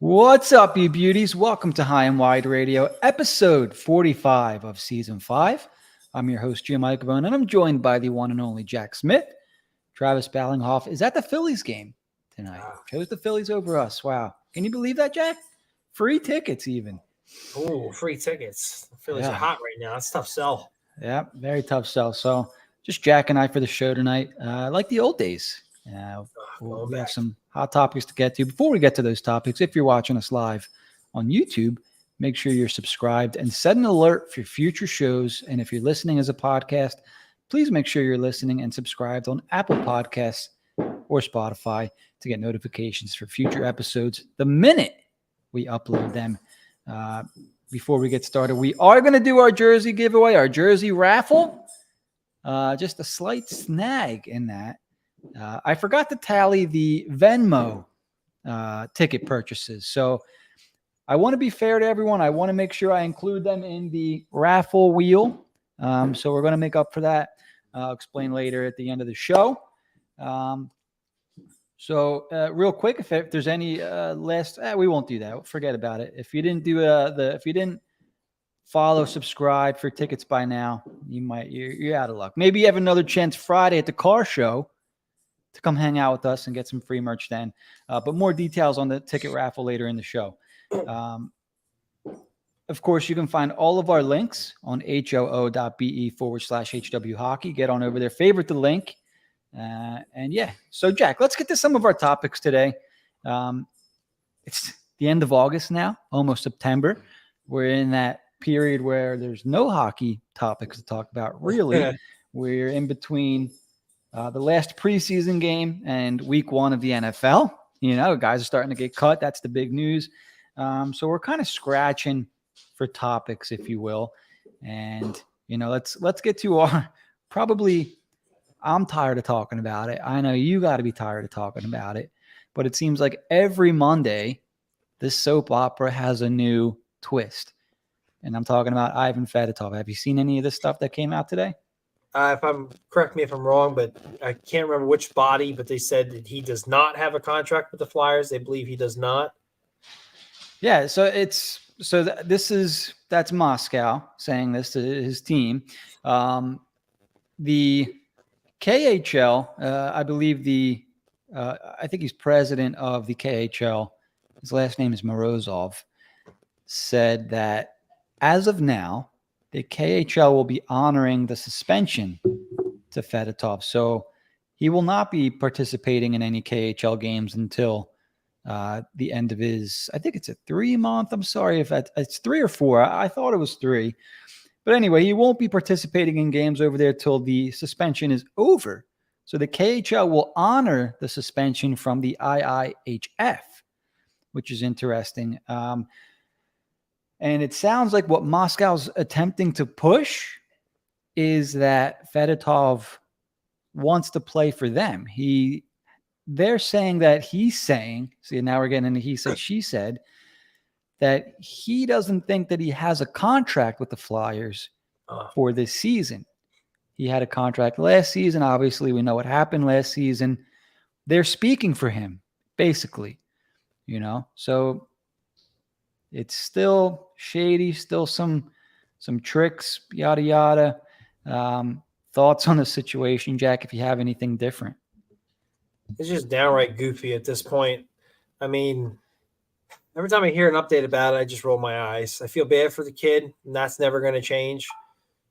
What's up, you beauties? Welcome to High and Wide Radio, episode 45 of season 5. I'm your host, Jim Iacovone, and I'm joined by the one and only Jack Smith. Travis Ballinghoff is at the Phillies game tonight. Chose the Phillies over us. Wow. Can you believe that, Jack? Free tickets, even. Oh, free tickets. The Phillies are hot right now. That's a tough sell. Yeah, very tough sell. So just Jack and I for the show tonight. Like the old days. We have some hot topics to get to. Before we get to those topics, if you're watching us live on YouTube, make sure you're subscribed and set an alert for future shows. And if you're listening as a podcast, please make sure you're listening and subscribed on Apple Podcasts or Spotify to get notifications for future episodes the minute we upload them. Before we get started, we are going to do our jersey giveaway, our jersey raffle. Just a slight snag in that. I forgot to tally the Venmo ticket purchases. So I want to be fair to everyone. I want to make sure I include them in the raffle wheel. So we're going to make up for that. I'll explain later at the end of the show. Real quick, if there's any we won't do that. Forget about it. If you didn't do if you didn't follow, subscribe for tickets by now, you're out of luck. Maybe you have another chance Friday at the car show to come hang out with us and get some free merch then. But more details on the ticket raffle later in the show. Of course, you can find all of our links on hoo.be/HW hockey. Get on over there, favorite the link. So Jack, let's get to some of our topics today. It's the end of August now, almost September. We're in that period where there's no hockey topics to talk about, really. We're in between the last preseason game and week 1 of the NFL. You know, guys are starting to get cut. That's the big news. So we're kind of scratching for topics, if you will. And, let's get to our probably – I'm tired of talking about it. I know you got to be tired of talking about it. But it seems like every Monday, this soap opera has a new twist. And I'm talking about Ivan Fedotov. Have you seen any of this stuff that came out today? Correct me if I'm wrong, but I can't remember which body, but they said that he does not have a contract with the Flyers. They believe he does not. Yeah, that's Moscow saying this to his team. The KHL, I believe I think he's president of the KHL. His last name is Morozov. Said that as of now, the KHL will be honoring the suspension to Fedotov. So he will not be participating in any KHL games until the end of his, I think it's a 3-month. I'm sorry if it's 3 or 4. I thought it was 3. But anyway, he won't be participating in games over there till the suspension is over. So the KHL will honor the suspension from the IIHF, which is interesting. And it sounds like what Moscow's attempting to push is that Fedotov wants to play for them. They're saying that see, now we're getting into he said, she said, that he doesn't think that he has a contract with the Flyers for this season. He had a contract last season. Obviously, we know what happened last season. They're speaking for him, basically, So it's still shady, still some tricks, yada, yada. Thoughts on the situation, Jack, if you have anything different? It's just downright goofy at this point. I mean, every time I hear an update about it, I just roll my eyes. I feel bad for the kid, and that's never going to change.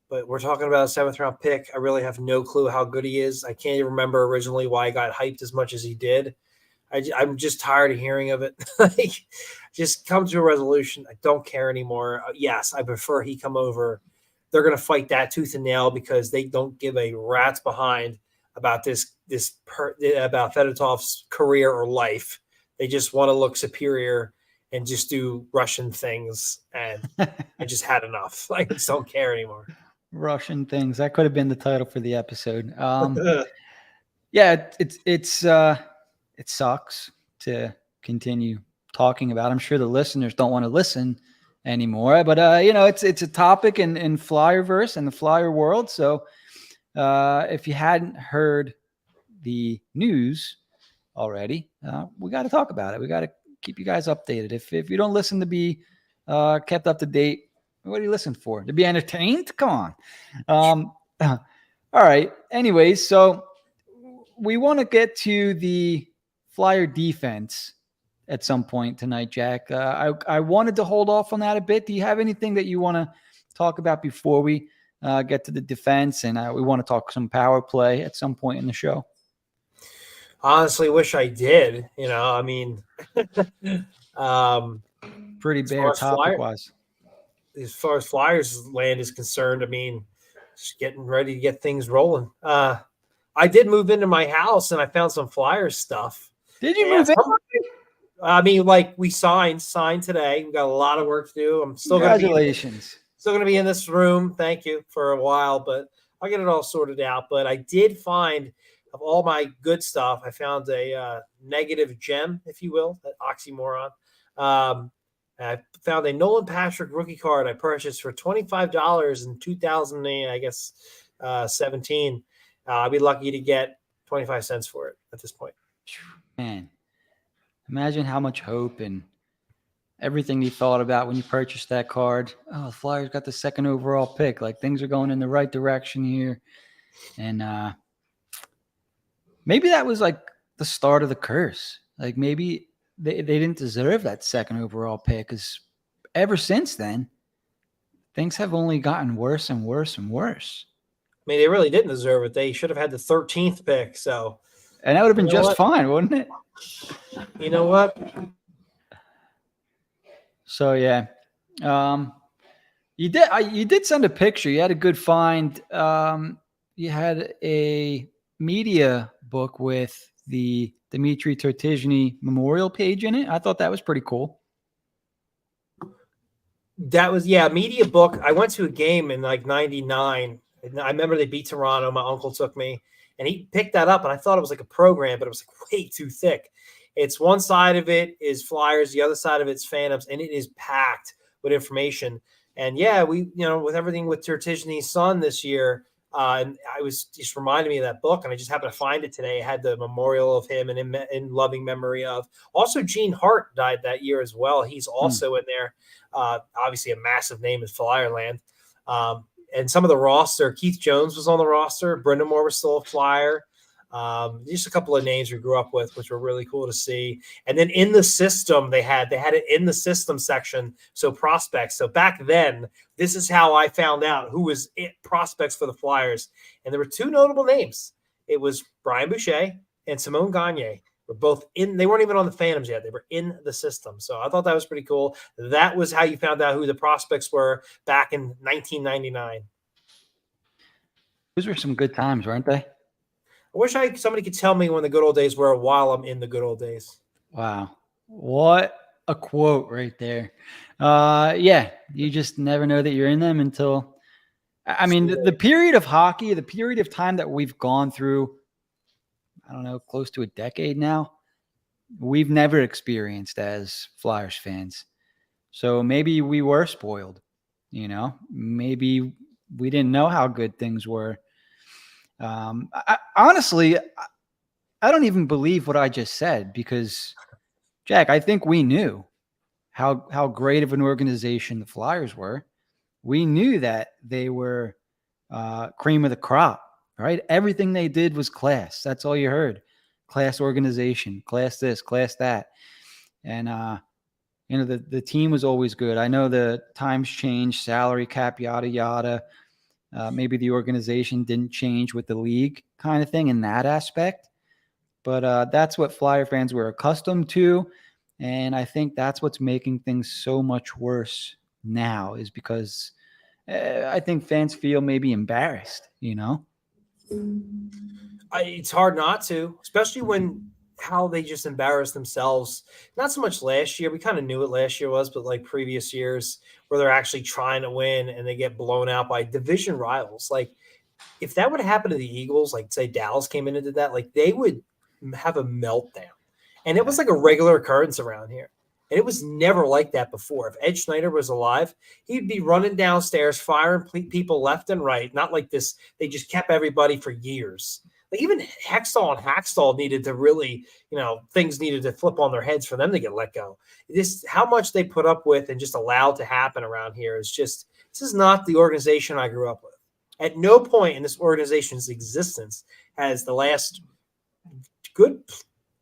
But we're talking about a 7th-round pick. I really have no clue how good he is. I can't even remember originally why he got hyped as much as he did. I'm just tired of hearing of it. Just come to a resolution. I don't care anymore. Yes, I prefer he come over. They're going to fight that tooth and nail because they don't give a rat's behind about about Fedotov's career or life. They just want to look superior and just do Russian things. And I just had enough. I just don't care anymore. Russian things. That could have been the title for the episode. Yeah, it sucks to continue talking about. I'm sure the listeners don't want to listen anymore, but it's a topic in Flyerverse and the Flyer world. So if you hadn't heard the news already, we got to talk about it. We got to keep you guys updated. If you don't listen to be kept up to date, what do you listen for? To be entertained? Come on. All right. Anyways, so we want to get to the Flyer defense at some point tonight, Jack. I wanted to hold off on that a bit. Do you have anything that you want to talk about before we get to the defense? And we want to talk some power play at some point in the show. Honestly, wish I did. I mean, pretty bare topic-wise. As far as Flyers land is concerned, I mean, just getting ready to get things rolling. I did move into my house and I found some Flyers stuff. Did you move in? I mean, like we signed today. We got a lot of work to do. I'm still Congratulations. Still going to be in this room. Thank you for a while, but I'll get it all sorted out. But I did find, of all my good stuff, I found a negative gem, if you will, that oxymoron. I found a Nolan Patrick rookie card I purchased for $25 in 2017. I'd be lucky to get 25 cents for it at this point. Man, imagine how much hope and everything you thought about when you purchased that card. Oh, the Flyers got the second overall pick. Like, things are going in the right direction here. And maybe that was like the start of the curse. Like, maybe they didn't deserve that second overall pick, because ever since then, things have only gotten worse and worse and worse. I mean, they really didn't deserve it. They should have had the 13th pick. And that would have been just fine, wouldn't it? You know what? So, yeah. You did send a picture. You had a good find. You had a media book with the Dmitry Tertizhny memorial page in it. I thought that was pretty cool. That was, a media book. I went to a game in like 99. I remember they beat Toronto. My uncle took me, and he picked that up, and I thought it was like a program, but it was like way too thick. It's one side of it is Flyers, the other side of it's Phantoms, and it is packed with information. And we, with everything with Tertizhny's son this year, and I was just reminding me of that book, and I just happened to find it today. It had the memorial of him and in loving memory of. Also, Gene Hart died that year as well. He's also in there. Obviously, a massive name in Flyerland. And some of the roster, Keith Jones was on the roster. Brindamore was still a Flyer. Just a couple of names we grew up with, which were really cool to see. And then in the system, they had it in the system section. So prospects. So back then, this is how I found out who was prospects for the Flyers. And there were two notable names. It was Brian Boucher and Simone Gagne. Were both in. They weren't even on the Phantoms yet. They were in the system. So I thought that was pretty cool. That was how you found out who the prospects were back in 1999. Those were some good times, weren't they? I wish somebody could tell me when the good old days were while I'm in the good old days. Wow. What a quote right there. You just never know that you're in them until, I mean, the period of hockey, the period of time that we've gone through, I don't know, close to a decade now, we've never experienced as Flyers fans. So maybe we were spoiled, maybe we didn't know how good things were. Honestly, I don't even believe what I just said, because, Jack, I think we knew how great of an organization the Flyers were. We knew that they were cream of the crop, right? Everything they did was class. That's all you heard. Class organization, class this, class that. And, the team was always good. I know the times changed, salary cap, yada, yada. Maybe the organization didn't change with the league kind of thing in that aspect. But that's what Flyer fans were accustomed to. And I think that's what's making things so much worse now, is because I think fans feel maybe embarrassed, It's hard not to, especially when how they just embarrass themselves. Not so much last year. We kind of knew what last year was, but like previous years where they're actually trying to win and they get blown out by division rivals. Like, if that would happen to the Eagles, like say Dallas came in and did that, like they would have a meltdown. And it was like a regular occurrence around here. And it was never like that before. If Ed Schneider was alive, he'd be running downstairs, firing people left and right. Not like this. They just kept everybody for years. Like even Hextall and Hackstall needed to really, things needed to flip on their heads for them to get let go. This, how much they put up with and just allowed to happen around here is just, this is not the organization I grew up with. At no point in this organization's existence has the last good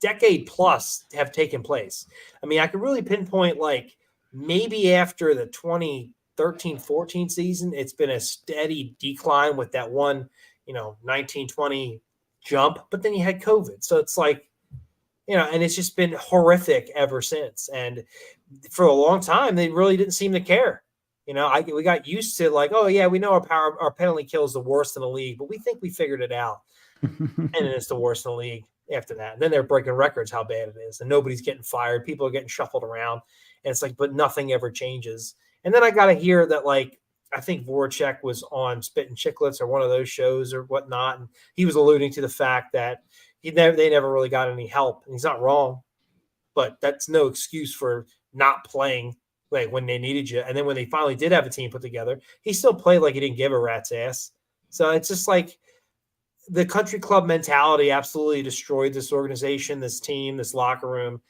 decade plus have taken place. I mean, I could really pinpoint like maybe after the 2013-14 season, it's been a steady decline with that one, 1920 jump, but then you had COVID. So it's like, and it's just been horrific ever since. And for a long time, they really didn't seem to care. We got used to like, oh yeah, we know our penalty kill is the worst in the league, but we think we figured it out. And then it's the worst in the league after that. And then they're breaking records how bad it is. And nobody's getting fired. People are getting shuffled around. And it's like, but nothing ever changes. And then I got to hear that, like, I think Voracek was on Spit and Chicklets or one of those shows or whatnot. And he was alluding to the fact that they never really got any help. And he's not wrong, but that's no excuse for not playing like when they needed you. And then when they finally did have a team put together, he still played like he didn't give a rat's ass. So it's just like the country club mentality absolutely destroyed this organization, this team, this locker room.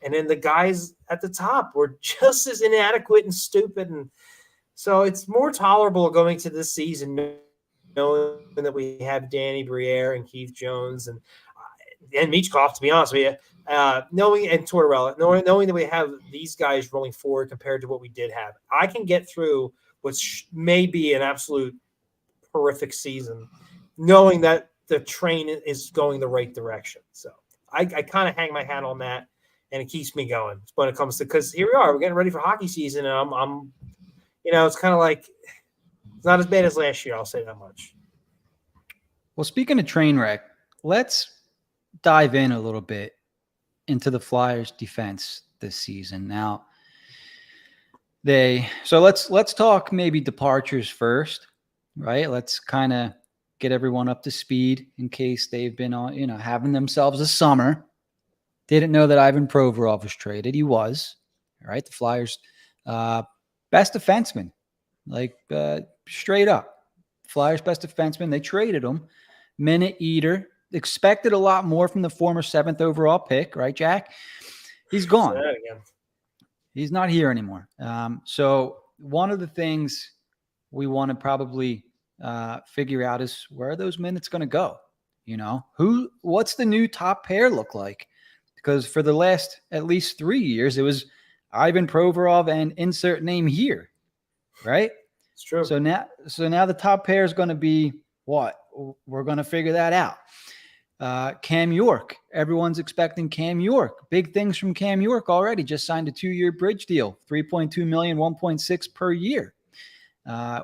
And then the guys at the top were just as inadequate and stupid. And so it's more tolerable going to this season knowing that we have Danny Briere and Keith Jones and Michkov, to be honest with you, knowing and Tortorella, knowing that we have these guys rolling forward compared to what we did have. I can get through what may be an absolute horrific season, knowing that the train is going the right direction. So I kind of hang my hat on that, and it keeps me going when it comes to, because here we are, we're getting ready for hockey season, and I'm it's kind of like it's not as bad as last year. I'll say that much. Well, speaking of train wreck, let's dive in a little bit into the Flyers' defense this season. Now, let's talk maybe departures first, right? Let's kind of get everyone up to speed in case they've been on, having themselves a summer. Didn't know that Ivan Provorov was traded. He was, right? The Flyers' best defenseman, like straight up. Flyers' best defenseman. They traded him. Minute eater. Expected a lot more from the former 7th overall pick, right, Jack? He's gone. He's not here anymore. So one of the things we want to probably figure out is where are those minutes going to go? What's the new top pair look like? Because for the last at least 3 years, it was Ivan Provorov and insert name here, right? It's true. So now the top pair is going to be what? We're going to figure that out. Cam York. Everyone's expecting Cam York. Big things from Cam York already. Just signed a 2-year bridge deal, $3.2 million, 1.6 per year.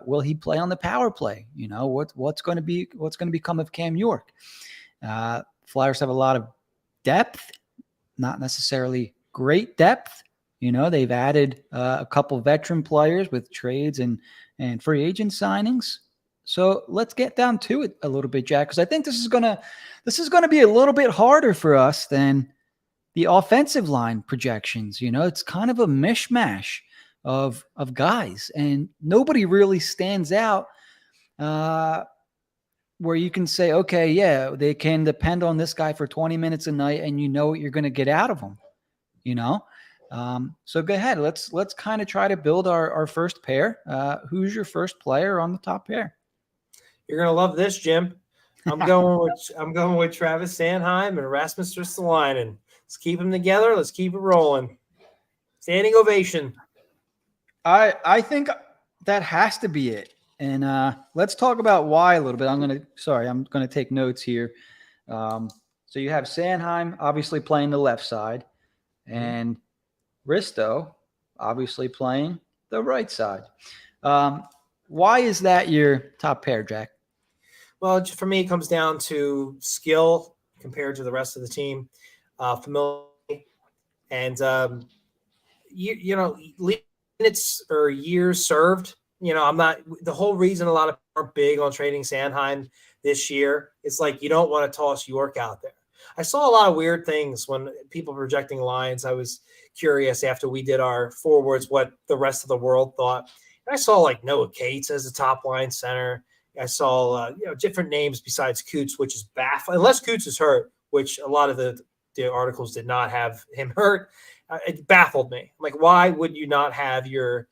Will he play on the power play? What's going to become of Cam York? Flyers have a lot of depth, not necessarily great depth. They've added a couple veteran players with trades and free agent signings. So let's get down to it a little bit, Jack, because I think this is gonna be a little bit harder for us than the offensive line projections. It's kind of a mishmash of guys, and nobody really stands out where you can say, okay, yeah, they can depend on this guy for 20 minutes a night, and you know what you're going to get out of him. So go ahead. Let's kind of try to build our first pair. Who's your first player on the top pair? You're gonna love this, Jim. I'm going with Travis Sanheim and Rasmus Ristolainen. Let's keep them together. Let's keep it rolling. Standing ovation. I think that has to be it. And let's talk about why a little bit. I'm going to take notes here. So you have Sanheim obviously playing the left side, and Risto obviously playing the right side. Why is that your top pair, Jack? Well, for me, it comes down to skill compared to the rest of the team, familiarity, and minutes or years served. I'm not the whole reason a lot of people are big on trading Sanheim this year. It's like you don't want to toss York out there. I saw a lot of weird things when people projecting lines. I was curious after we did our forwards what the rest of the world thought. And I saw like Noah Cates as a top line center. I saw different names besides Coots, which is baffling. Unless Coots is hurt, which a lot of the articles did not have him hurt. It baffled me. I'm like, why would you not have your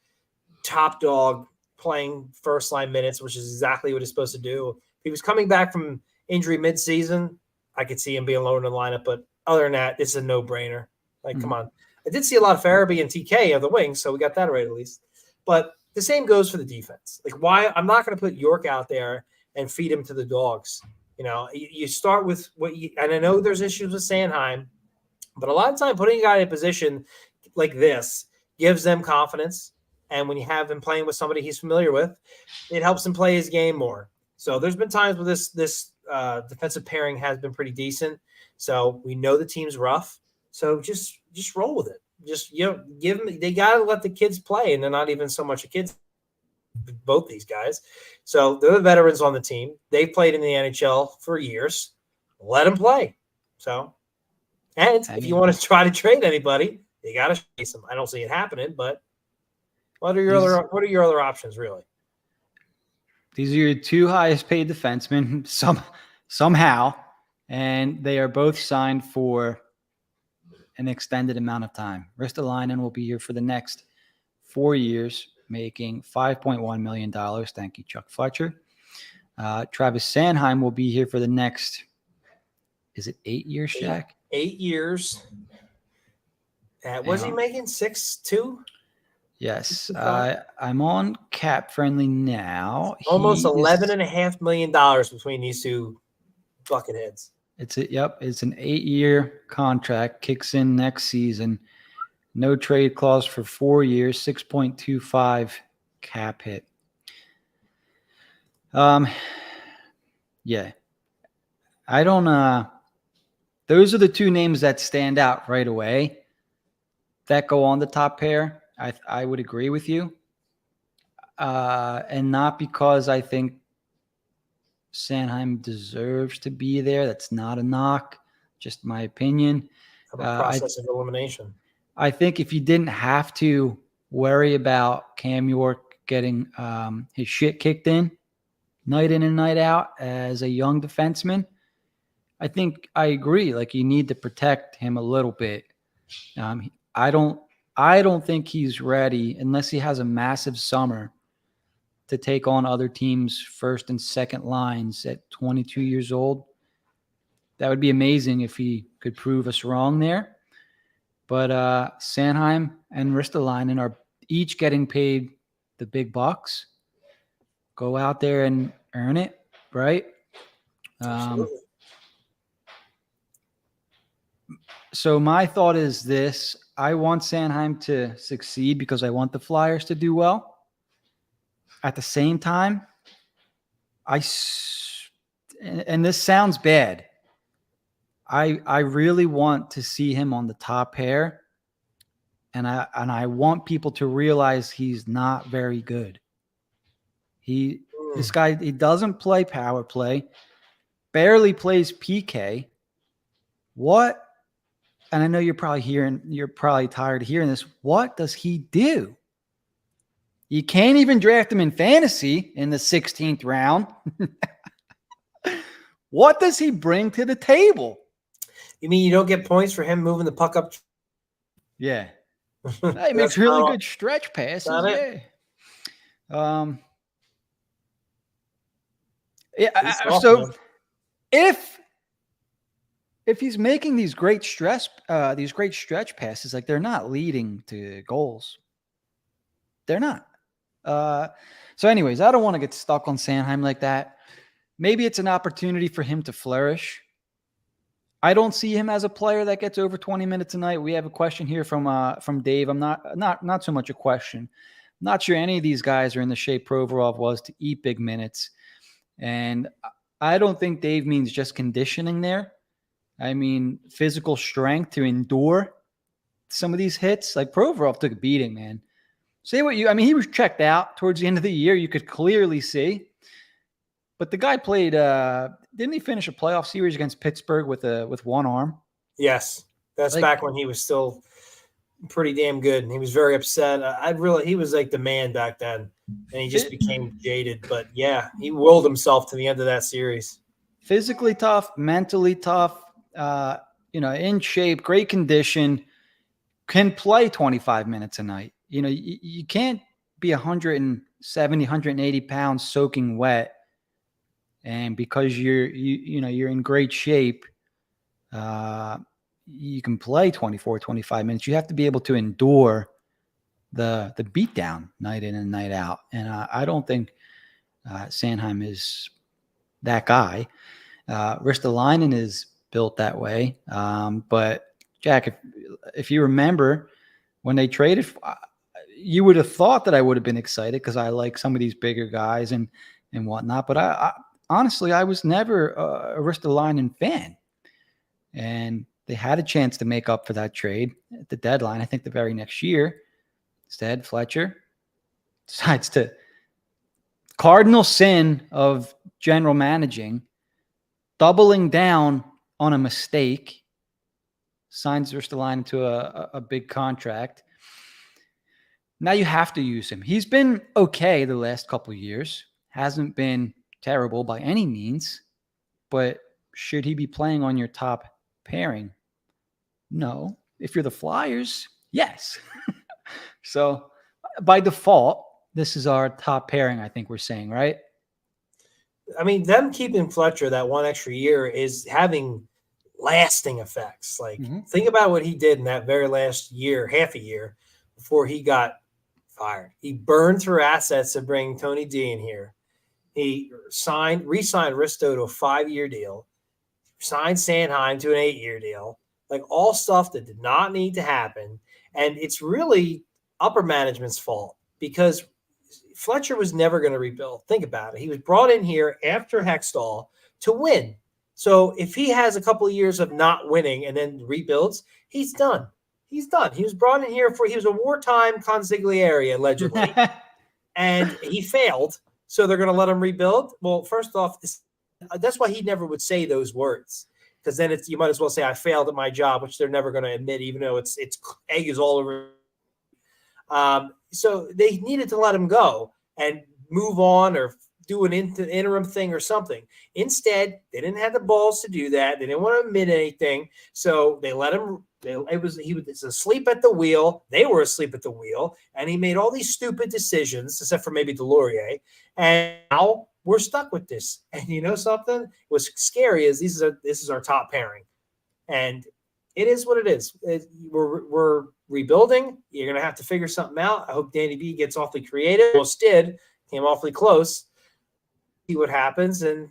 top dog playing first line minutes, which is exactly what he's supposed to do? If he was coming back from injury midseason, I could see him being lower in the lineup. But other than that, it's a no-brainer. Like, come on. I did see a lot of Farabee and TK of the wings, so we got that right at least. But the same goes for the defense. Like, why? I'm not going to put York out there and feed him to the dogs. You start with and I know there's issues with Sanheim, but a lot of time putting a guy in a position like this gives them confidence. And when you have him playing with somebody he's familiar with, it helps him play his game more. So there's been times where this defensive pairing has been pretty decent. So we know the team's rough. So just roll with it. Just give them. They got to let the kids play, and they're not even so much a kids. Both these guys, so they're the veterans on the team. They've played in the NHL for years. Let them play. So, and if you want to try to trade anybody, you got to chase them. I don't see it happening, but what are your other options, really? These are your two highest paid defensemen somehow, and they are both signed for an extended amount of time. Ristolainen will be here for the next 4 years, making $5.1 million. Thank you, Chuck Fletcher. Travis Sanheim will be here for the next, is it 8 years, Jack? 8 years. Was he making 6.2? Yes. I'm on Cap Friendly now. Almost $11.5 million between these two bucketheads. It's an 8-year contract, kicks in next season. No trade clause for 4 years, 6.25 cap hit. Yeah. I don't those are the two names that stand out right away that go on the top pair. I would agree with you. And not because I think Sanheim deserves to be there. That's not a knock, just my opinion. Of a process of elimination. I think if you didn't have to worry about Cam York getting his shit kicked in and night out as a young defenseman, I think I agree. Like, you need to protect him a little bit. I don't think he's ready unless he has a massive summer to take on other teams' first and second lines at 22 years old. That would be amazing if he could prove us wrong there. But Sanheim and Ristolainen are each getting paid the big bucks. Go out there and earn it, right? So my thought is this. I want Sanheim to succeed because I want the Flyers to do well. At the same time, and this sounds bad, I really want to see him on the top pair, and I want people to realize he's not very good. This guy, he doesn't play power play, barely plays PK. What? And I know you're probably tired of hearing this. What does he do? You can't even draft him in fantasy in the 16th round. What does he bring to the table? You mean you don't get points for him moving the puck up? Yeah. He makes really good stretch passes. Yeah. So if he's making these great stretch passes, like, they're not leading to goals. They're not. So anyways, I don't want to get stuck on Sanheim like that. Maybe it's an opportunity for him to flourish. I don't see him as a player that gets over 20 minutes a night. We have a question here from Dave. I'm not so much a question. I'm not sure any of these guys are in the shape Provorov was to eat big minutes. And I don't think Dave means just conditioning there. I mean, physical strength to endure some of these hits. Like, Provorov took a beating, man. He was checked out towards the end of the year. You could clearly see. But the guy played, didn't he finish a playoff series against Pittsburgh with one arm? Yes. That's back when he was still pretty damn good, and he was very upset. He was like the man back then, and he just became jaded. But yeah, he willed himself to the end of that series. Physically tough, mentally tough, in shape, great condition, can play 25 minutes a night. You can't be 170, 180 pounds soaking wet. And because you're in great shape, you can play 24, 25 minutes. You have to be able to endure the beatdown night in and night out. And I don't think Sanheim is that guy. Ristolainen is built that way. But Jack, if you remember when they traded, you would have thought that I would have been excited because I like some of these bigger guys and whatnot. But I honestly, I was never a Ristolainen fan. And they had a chance to make up for that trade at the deadline. I think the very next year, instead, Fletcher decides to cardinal sin of general managing, doubling down on a mistake, signs Ristolainen to a big contract. Now you have to use him. He's been okay the last couple of years. Hasn't been terrible by any means. But should he be playing on your top pairing? No. If you're the Flyers, yes. So by default, this is our top pairing, I think we're saying, right? I mean, them keeping Fletcher that one extra year is having lasting effects. Like, think about what he did in that very last year, half a year, before he got fired. He burned through assets to bring Tony D in here. He re-signed Risto to a 5-year deal, signed Sanheim to an 8-year deal, like all stuff that did not need to happen. And it's really upper management's fault because Fletcher was never going to rebuild. Think about it. He was brought in here after Hextall to win. So if he has a couple of years of not winning and then rebuilds, he's done. He's done. He was brought in here he was a wartime consigliere, allegedly, and he failed. So they're going to let him rebuild. Well, first off, that's why he never would say those words, because then you might as well say I failed at my job, which they're never going to admit, even though it's egg is all over. So they needed to let him go and move on or do an interim thing or something. Instead, they didn't have the balls to do that. They didn't want to admit anything. So they let him. He was asleep at the wheel. They were asleep at the wheel, and he made all these stupid decisions, except for maybe Delorier. And now we're stuck with this. And you know something? What's scary is this is our top pairing, and it is what it is. We're rebuilding. You're gonna have to figure something out. I hope Danny B gets awfully creative. Almost did. Came awfully close. See what happens, and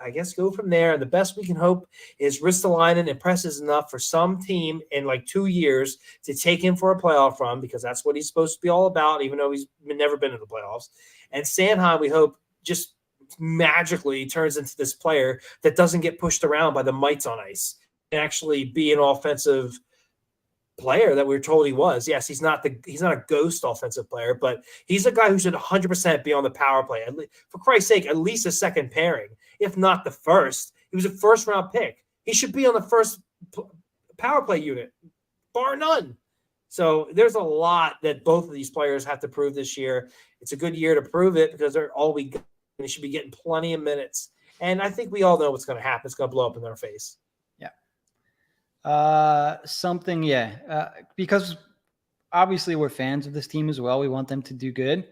I guess go from there. And the best we can hope is Ristolainen impresses enough for some team in like 2 years to take him for a playoff run, because that's what he's supposed to be all about, even though he's never been in the playoffs. And Sanheim, we hope, just magically turns into this player that doesn't get pushed around by the mites on ice and actually be an offensive player that we were told he was. Yes, he's not a ghost offensive player, but he's a guy who should 100% be on the power play. For Christ's sake, at least a second pairing, if not the first. He was a first-round pick. He should be on the first power play unit, bar none. So there's a lot that both of these players have to prove this year. It's a good year to prove it because they're all we got. They should be getting plenty of minutes. And I think we all know what's going to happen. It's going to blow up in their face. Because obviously we're fans of this team as well. We want them to do good,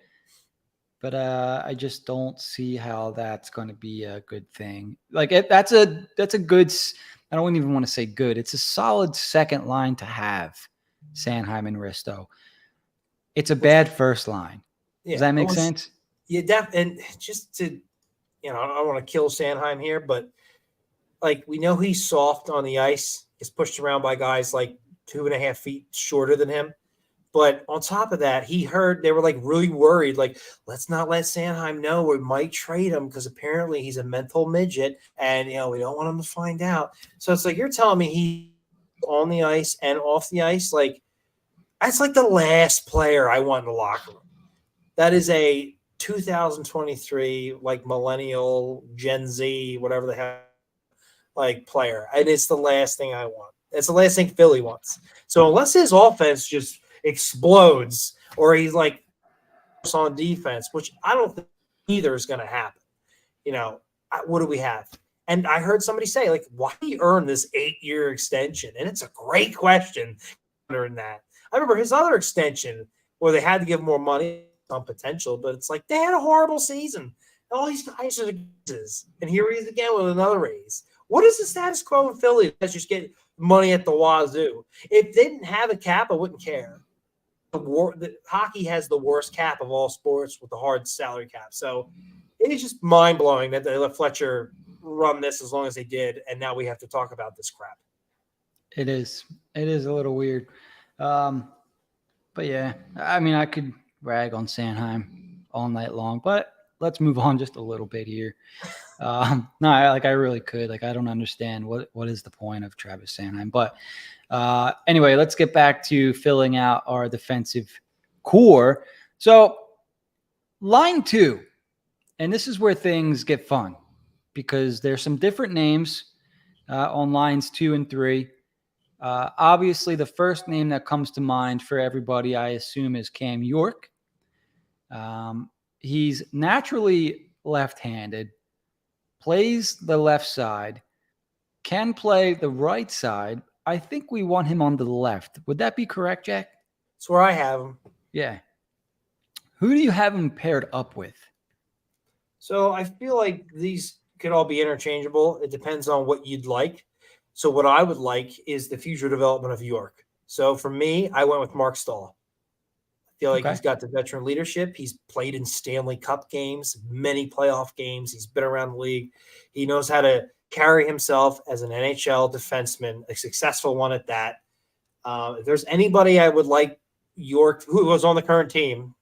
but I just don't see how that's going to be a good thing. Like that's a good. I don't even want to say good. It's a solid second line to have, Sanheim and Risto. It's a bad first line. Does that make sense? Yeah, and just to, I don't want to kill Sanheim here, but like we know he's soft on the ice. Gets pushed around by guys like 2.5 feet shorter than him. But on top of that, he heard they were like really worried, like, let's not let Sanheim know we might trade him because apparently he's a mental midget and, we don't want him to find out. So it's like, you're telling me he's on the ice and off the ice? Like, that's like the last player I want in the locker room. That is a 2023, like millennial, Gen Z, whatever the hell, like player. And it's the last thing I want. That's the last thing Philly wants. So unless his offense just explodes or he's like on defense, which I don't think either is going to happen, what do we have? And I heard somebody say, like, why do you earn this 8-year extension? And it's a great question. That I remember his other extension where they had to give more money on potential, but it's like they had a horrible season. All these guys are raises, and here he is again with another raise. What is the status quo in Philly? Let's just get money at the wazoo. If they didn't have a cap, I wouldn't care. Hockey has the worst cap of all sports with the hard salary cap. So it is just mind blowing that they let Fletcher run this as long as they did, and now we have to talk about this crap. It is a little weird. But yeah, I mean, I could rag on Sanheim all night long, but let's move on just a little bit here. I really could. Like, I don't understand what is the point of Travis Sanheim. But anyway, let's get back to filling out our defensive core. So line 2, and this is where things get fun because there's some different names on lines 2 and 3. Obviously, the first name that comes to mind for everybody, I assume, is Cam York. He's naturally left-handed, plays the left side, can play the right side. I think we want him on the left. Would that be correct, Jack? That's where I have him. Yeah. Who do you have him paired up with? So I feel like these could all be interchangeable. It depends on what you'd like. So what I would like is the future development of York. So for me, I went with Mark Stahl. I feel like he's got the veteran leadership. He's played in Stanley Cup games, many playoff games. He's been around the league. He knows how to carry himself as an NHL defenseman, a successful one at that. If there's anybody I would like York, who was on the current team,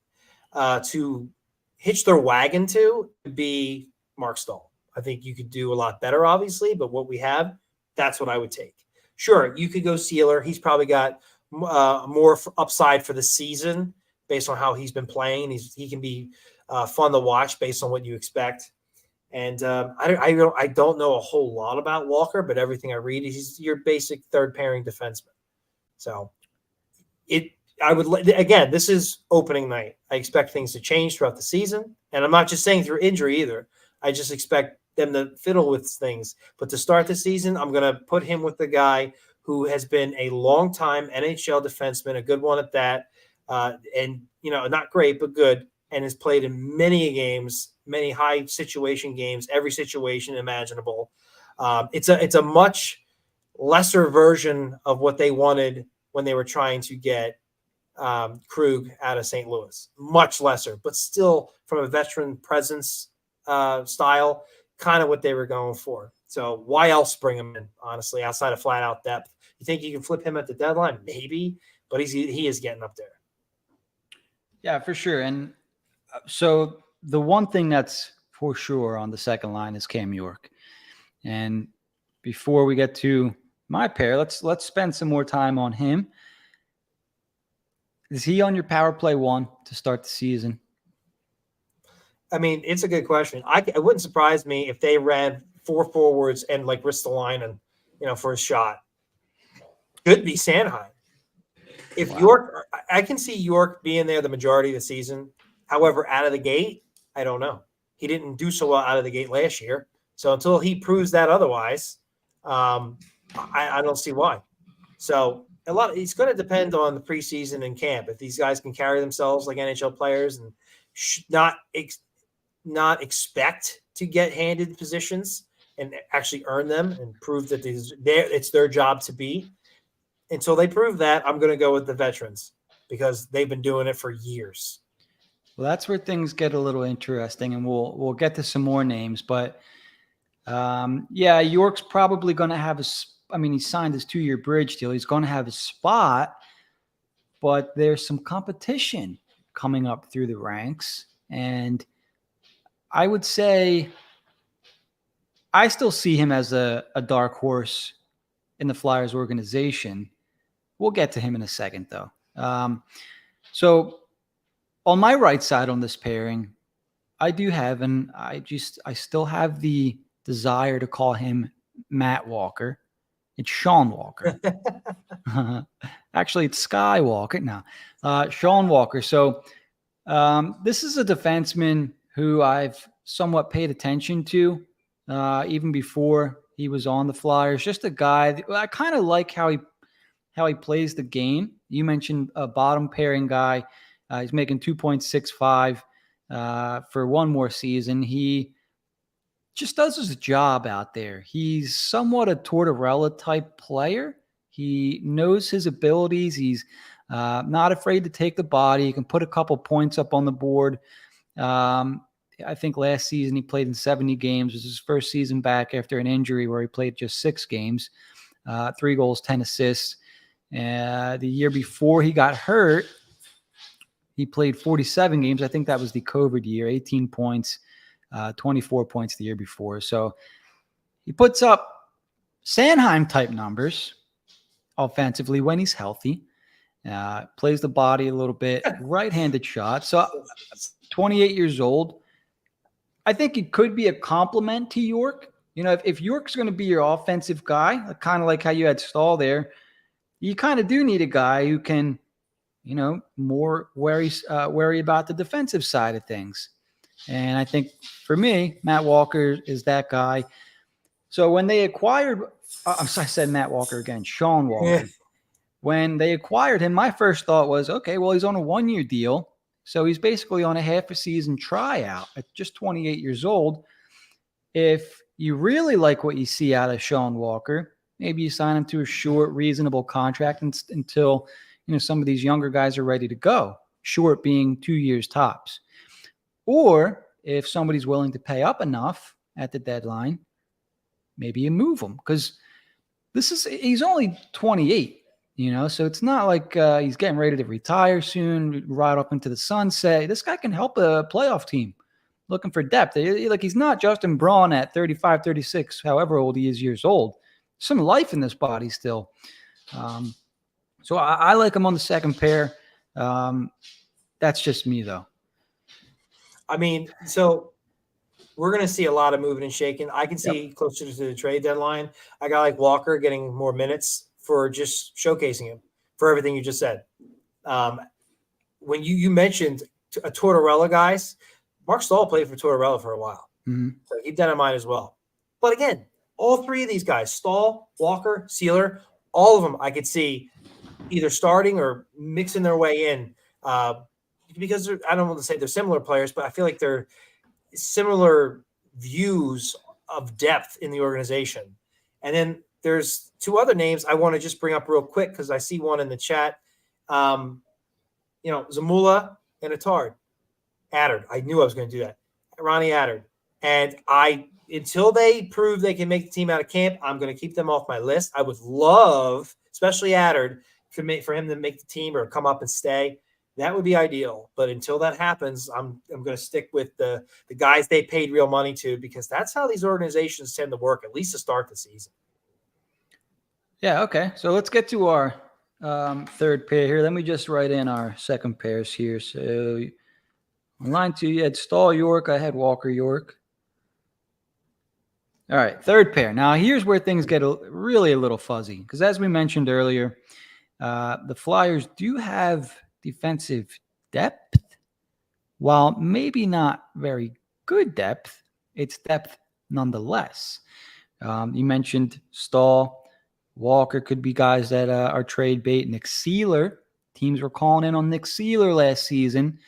to hitch their wagon to, would be Mark Stahl. I think you could do a lot better, obviously, but what we have, that's what I would take. Sure, you could go Sealer. He's probably got more upside for the season based on how he's been playing. He can be fun to watch based on what you expect. And I don't know a whole lot about Walker, but everything I read is he's your basic third pairing defenseman. So again, this is opening night. I expect things to change throughout the season. And I'm not just saying through injury either. I just expect them to fiddle with things. But to start the season, I'm going to put him with the guy who has been a long-time NHL defenseman, a good one at that, and, not great, but good, and has played in many games, many high-situation games, every situation imaginable. It's a much lesser version of what they wanted when they were trying to get Krug out of St. Louis. Much lesser, but still from a veteran presence style, kind of what they were going for. So why else bring him in, honestly, outside of flat out depth? You think you can flip him at the deadline? Maybe, but he is getting up there. Yeah, for sure. And so the one thing that's for sure on the second line is Cam York. And before we get to my pair, let's spend some more time on him. Is he on your power play 1 to start the season? I mean, it's a good question. It wouldn't surprise me if they ran 4 forwards and like Ristolainen, for a shot. Could be Sanheim. If wow. York, I can see York being there the majority of the season. However, out of the gate, I don't know. He didn't do so well out of the gate last year. So until he proves that otherwise, I don't see why. So it's going to depend on the preseason and camp. If these guys can carry themselves like NHL players and not expect to get handed positions and actually earn them and prove that it's their job to be. Until they prove that, I'm going to go with the veterans because they've been doing it for years. Well, that's where things get a little interesting, and we'll get to some more names. But York's probably going to have he signed his 2-year bridge deal. He's going to have a spot, but there's some competition coming up through the ranks, and I would say I still see him as a dark horse in the Flyers organization. We'll get to him in a second, though. So on my right side on this pairing, I do have, and I still have the desire to call him Matt Walker. It's Sean Walker. Actually, it's Skywalker. No, Sean Walker. So this is a defenseman who I've somewhat paid attention to even before he was on the Flyers. Just a guy. I kind of like how he plays the game. You mentioned a bottom pairing guy. He's making 2.65 for one more season. He just does his job out there. He's somewhat a Tortorella type player. He knows his abilities. He's not afraid to take the body. He can put a couple points up on the board. I think last season he played in 70 games. It was his first season back after an injury where he played just 6 games, 3 goals, 10 assists. The year before he got hurt, he played 47 games. I think that was the COVID year, 18 points, 24 points the year before. So he puts up Sanheim-type numbers offensively when he's healthy. Plays the body a little bit, right-handed shot. So 28 years old. I think it could be a compliment to York. You know, if York's going to be your offensive guy, kind of like how you had Stahl there, you kind of do need a guy who can, you know, more worry about the defensive side of things. And I think for me, Matt Walker is that guy. So when they acquired, I said Matt Walker again, Sean Walker. When they acquired him, my first thought was, okay, well, he's on a 1-year deal. So he's basically on a half a season tryout at just 28 years old. If you really like what you see out of Sean Walker, maybe you sign him to a short, reasonable contract until, you know, some of these younger guys are ready to go, short being 2 years tops. Or if somebody's willing to pay up enough at the deadline, maybe you move him, because he's only 28. You know, so it's not like he's getting ready to retire soon, ride off into the sunset. This guy can help a playoff team looking for depth. Like, he's not Justin Braun at 35, 36, however old he is years old. Some life in this body still. So I like him on the second pair. That's just me, though. I mean, so we're going to see a lot of moving and shaking. I can see closer to the trade deadline, a guy like Walker getting more minutes for just showcasing him for everything you just said. When you mentioned a Tortorella guys, Mark Stahl played for Tortorella for a while. Mm-hmm. So keep that in mind as well. But again, all 3 of these guys, Stahl, Walker, Sealer, all of them I could see either starting or mixing their way in because I don't want to say they're similar players, but I feel like they're similar views of depth in the organization. And then there's 2 other names I want to just bring up real quick because I see one in the chat. Zamula and Attard. Attard. I knew I was going to do that. Ronnie Attard. And until they prove they can make the team out of camp, I'm going to keep them off my list. I would love, especially Attard, for him to make the team or come up and stay. That would be ideal. But until that happens, I'm going to stick with the guys they paid real money to, because that's how these organizations tend to work, at least to start the season. Yeah, okay. So let's get to our third pair here. Let me just write in our second pairs here. So on line 2, you had Stahl York. I had Walker York. All right, third pair. Now, here's where things get really a little fuzzy, because as we mentioned earlier, the Flyers do have defensive depth. While maybe not very good depth, it's depth nonetheless. You mentioned Stahl. Walker could be guys that are trade bait. Nick Seeler. Teams were calling in on Nick Seeler last season.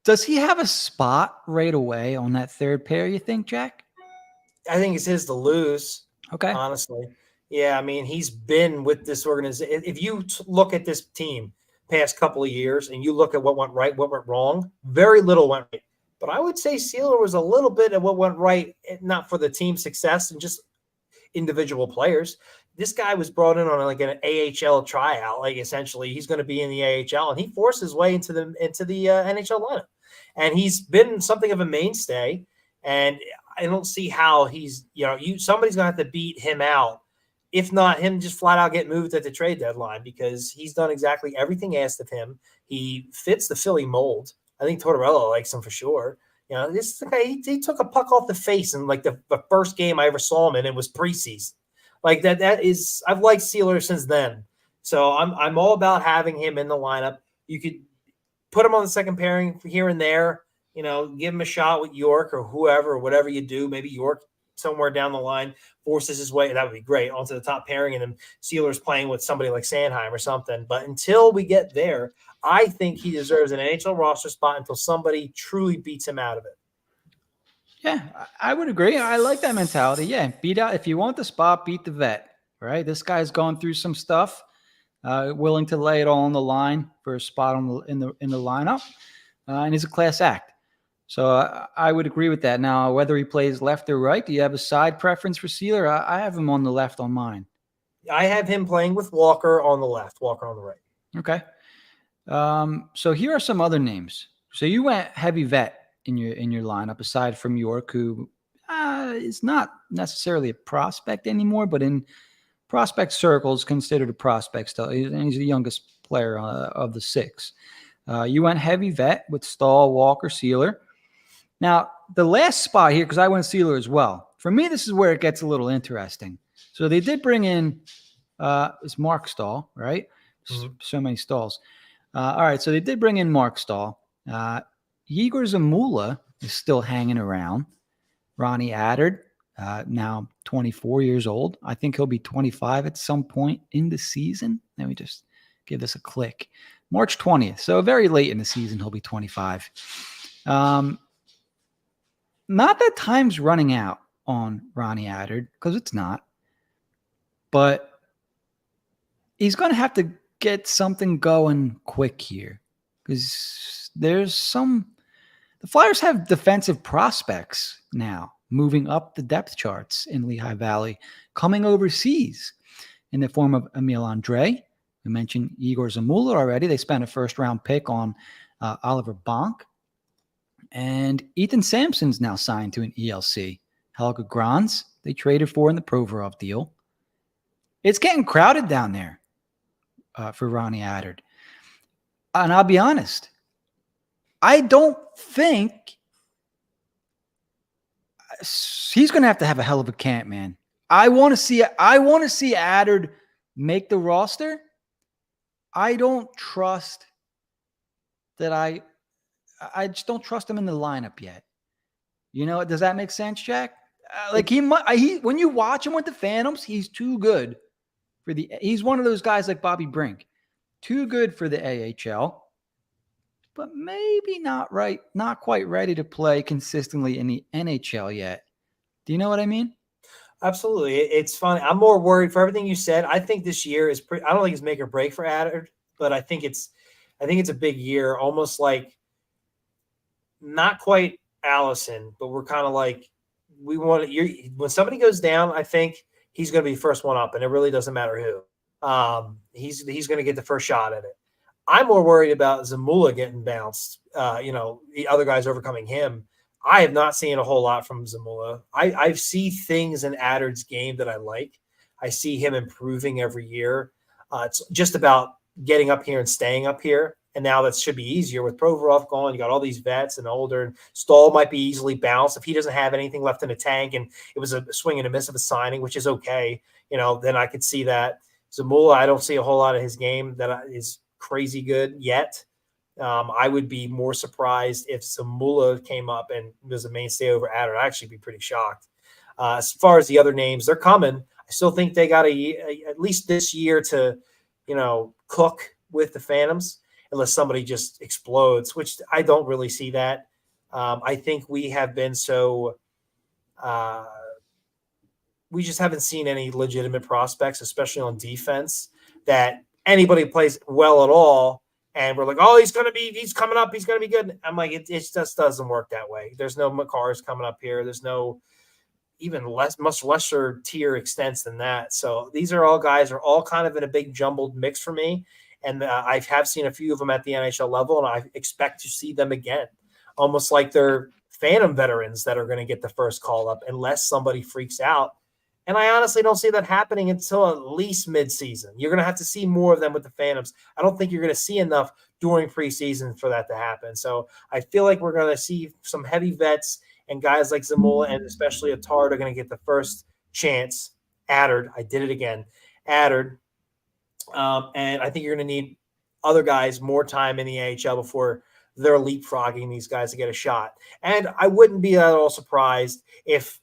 Does he have a spot right away on that third pair, you think, Jack? I think it's his to lose. Okay. Honestly. Yeah, I mean, he's been with this organization. If you look at this team past couple of years and you look at what went right, what went wrong, very little went right. But I would say Seeler was a little bit of what went right, not for the team's success and just individual players. This guy was brought in on like an AHL tryout. Like, essentially, he's going to be in the AHL, and he forced his way into the NHL lineup. And he's been something of a mainstay. And I don't see how he's, somebody's going to have to beat him out. If not, him just flat out get moved at the trade deadline, because he's done exactly everything asked of him. He fits the Philly mold. I think Tortorella likes him for sure. You know, this is the guy, he took a puck off the face in like the first game I ever saw him in. It was preseason. Like that is, I've liked Sealer since then. So I'm all about having him in the lineup. You could put him on the second pairing here and there, you know, give him a shot with York or whoever, or whatever you do. Maybe York somewhere down the line forces his way. That would be great onto the top pairing. And then Sealer's playing with somebody like Sanheim or something. But until we get there, I think he deserves an NHL roster spot until somebody truly beats him out of it. Yeah, I would agree. I like that mentality. Yeah, beat out. If you want the spot, beat the vet, right? This guy's gone through some stuff, willing to lay it all on the line for a spot in the lineup, and he's a class act. So I would agree with that. Now, whether he plays left or right, do you have a side preference for Sealer? I have him on the left on mine. I have him playing with Walker on the left, Walker on the right. Okay. So here are some other names. So you went heavy vet in your lineup, aside from York, who is not necessarily a prospect anymore, but in prospect circles considered a prospect still. He's the youngest player of the six. You went heavy vet with Stahl, Walker, Sealer. Now, the last spot here, because I went Sealer as well. For me, this is where it gets a little interesting. So they did bring in it's Mark Stahl, right? Mm-hmm. So many Stahls. All right, so they did bring in Mark Stahl. Igor Zamula is still hanging around. Ronnie Adard, now 24 years old. I think he'll be 25 at some point in the season. Let me just give this a click. March 20th, so very late in the season, he'll be 25. Not that time's running out on Ronnie Adard, because it's not. But he's going to have to get something going quick here, because there's the Flyers have defensive prospects now moving up the depth charts in Lehigh Valley, coming overseas in the form of Emil Andre. We mentioned Igor Zamula already. They spent a first-round pick on Oliver Bonk. And Ethan Sampson's now signed to an ELC. Helga Grans, they traded for in the Provorov deal. It's getting crowded down there for Ronnie Adard. And I'll be honest, I don't think he's going to have a hell of a camp, man. I want to see Adard make the roster. I don't trust that I just don't trust him in the lineup yet. You know, does that make sense, Jack? When you watch him with the Phantoms, he's too good he's one of those guys like Bobby Brink, too good for the AHL, but maybe not quite ready to play consistently in the NHL yet. Do you know what I mean? Absolutely. It's funny. I'm more worried for everything you said. I think this year is I don't think it's make or break for Adard, but I think it's a big year, almost like not quite Allison, but we're kind of like, when somebody goes down, I think he's going to be first one up, and it really doesn't matter who. He's going to get the first shot at it. I'm more worried about Zamula getting bounced, the other guys overcoming him. I have not seen a whole lot from Zamula. I see things in Adard's game that I like. I see him improving every year. It's just about getting up here and staying up here. And now that should be easier with Provorov gone. You got all these vets and older. And Stahl might be easily bounced if he doesn't have anything left in the tank. And it was a swing and a miss of a signing, which is okay. Then I could see that. Zamula, I don't see a whole lot of his game that is crazy good yet. I would be more surprised if Zamula came up and was a mainstay over Adard. I'd actually be pretty shocked. As far as the other names, they're coming. I still think they got at least this year to, cook with the Phantoms, unless somebody just explodes, which I don't really see that. I think we have been we just haven't seen any legitimate prospects, especially on defense, that anybody plays well at all. And we're like, oh, he's coming up. He's going to be good. I'm like, it just doesn't work that way. There's no Makars coming up here. There's no much lesser tier extents than that. So these are all guys are all kind of in a big jumbled mix for me. And I have seen a few of them at the NHL level, and I expect to see them again, almost like they're Phantom veterans that are going to get the first call up unless somebody freaks out And I honestly don't see that happening until at least midseason. You're going to have to see more of them with the Phantoms. I don't think you're going to see enough during preseason for that to happen. So I feel like we're going to see some heavy vets and guys like Zamula and especially Attard are going to get the first chance. Addered, I did it again. Addered. And I think you're going to need other guys more time in the AHL before they're leapfrogging these guys to get a shot. And I wouldn't be at all surprised if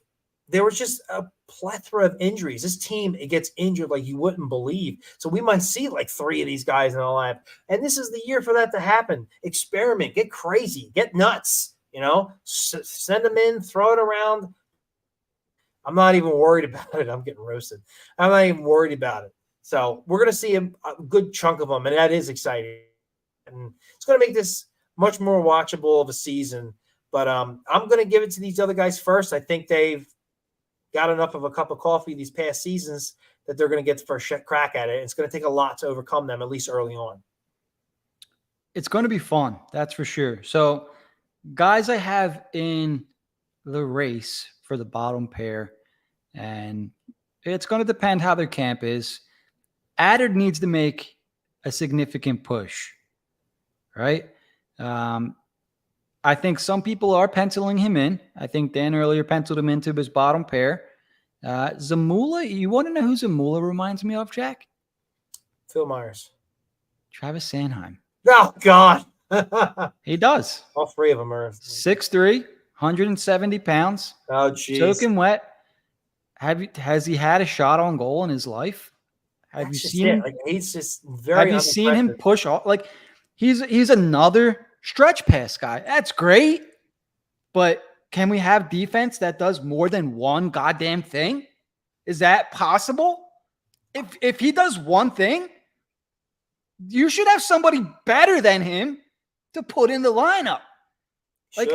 there was just a plethora of injuries. This team, it gets injured like you wouldn't believe. So we might see like 3 of these guys in the lineup. And this is the year for that to happen. Experiment, get crazy, get nuts, send them in, throw it around. I'm not even worried about it. I'm getting roasted. I'm not even worried about it. So we're going to see a good chunk of them, and that is exciting. And it's going to make this much more watchable of a season. But I'm going to give it to these other guys first. I think they've got enough of a cup of coffee these past seasons that they're going to get the first crack at it. It's going to take a lot to overcome them, at least early on. It's going to be fun, that's for sure. So guys I have in the race for the bottom pair, and it's going to depend how their camp is. Adder needs to make a significant push, right? I think some people are penciling him in. I think Dan earlier penciled him into his bottom pair. Zamula, you want to know who Zamula reminds me of, Jack? Phil Myers. Travis Sanheim. Oh, God. He does. All 3 of them are 6'3", 170 pounds. Oh, geez. Soaking wet. Has he had a shot on goal in his life? Have you seen him? Like, he's just very. Have you seen him push off? Like he's another stretch pass guy. That's great, but can we have defense that does more than one goddamn thing? Is that possible? If he does one thing, you should have somebody better than him to put in the lineup. Like,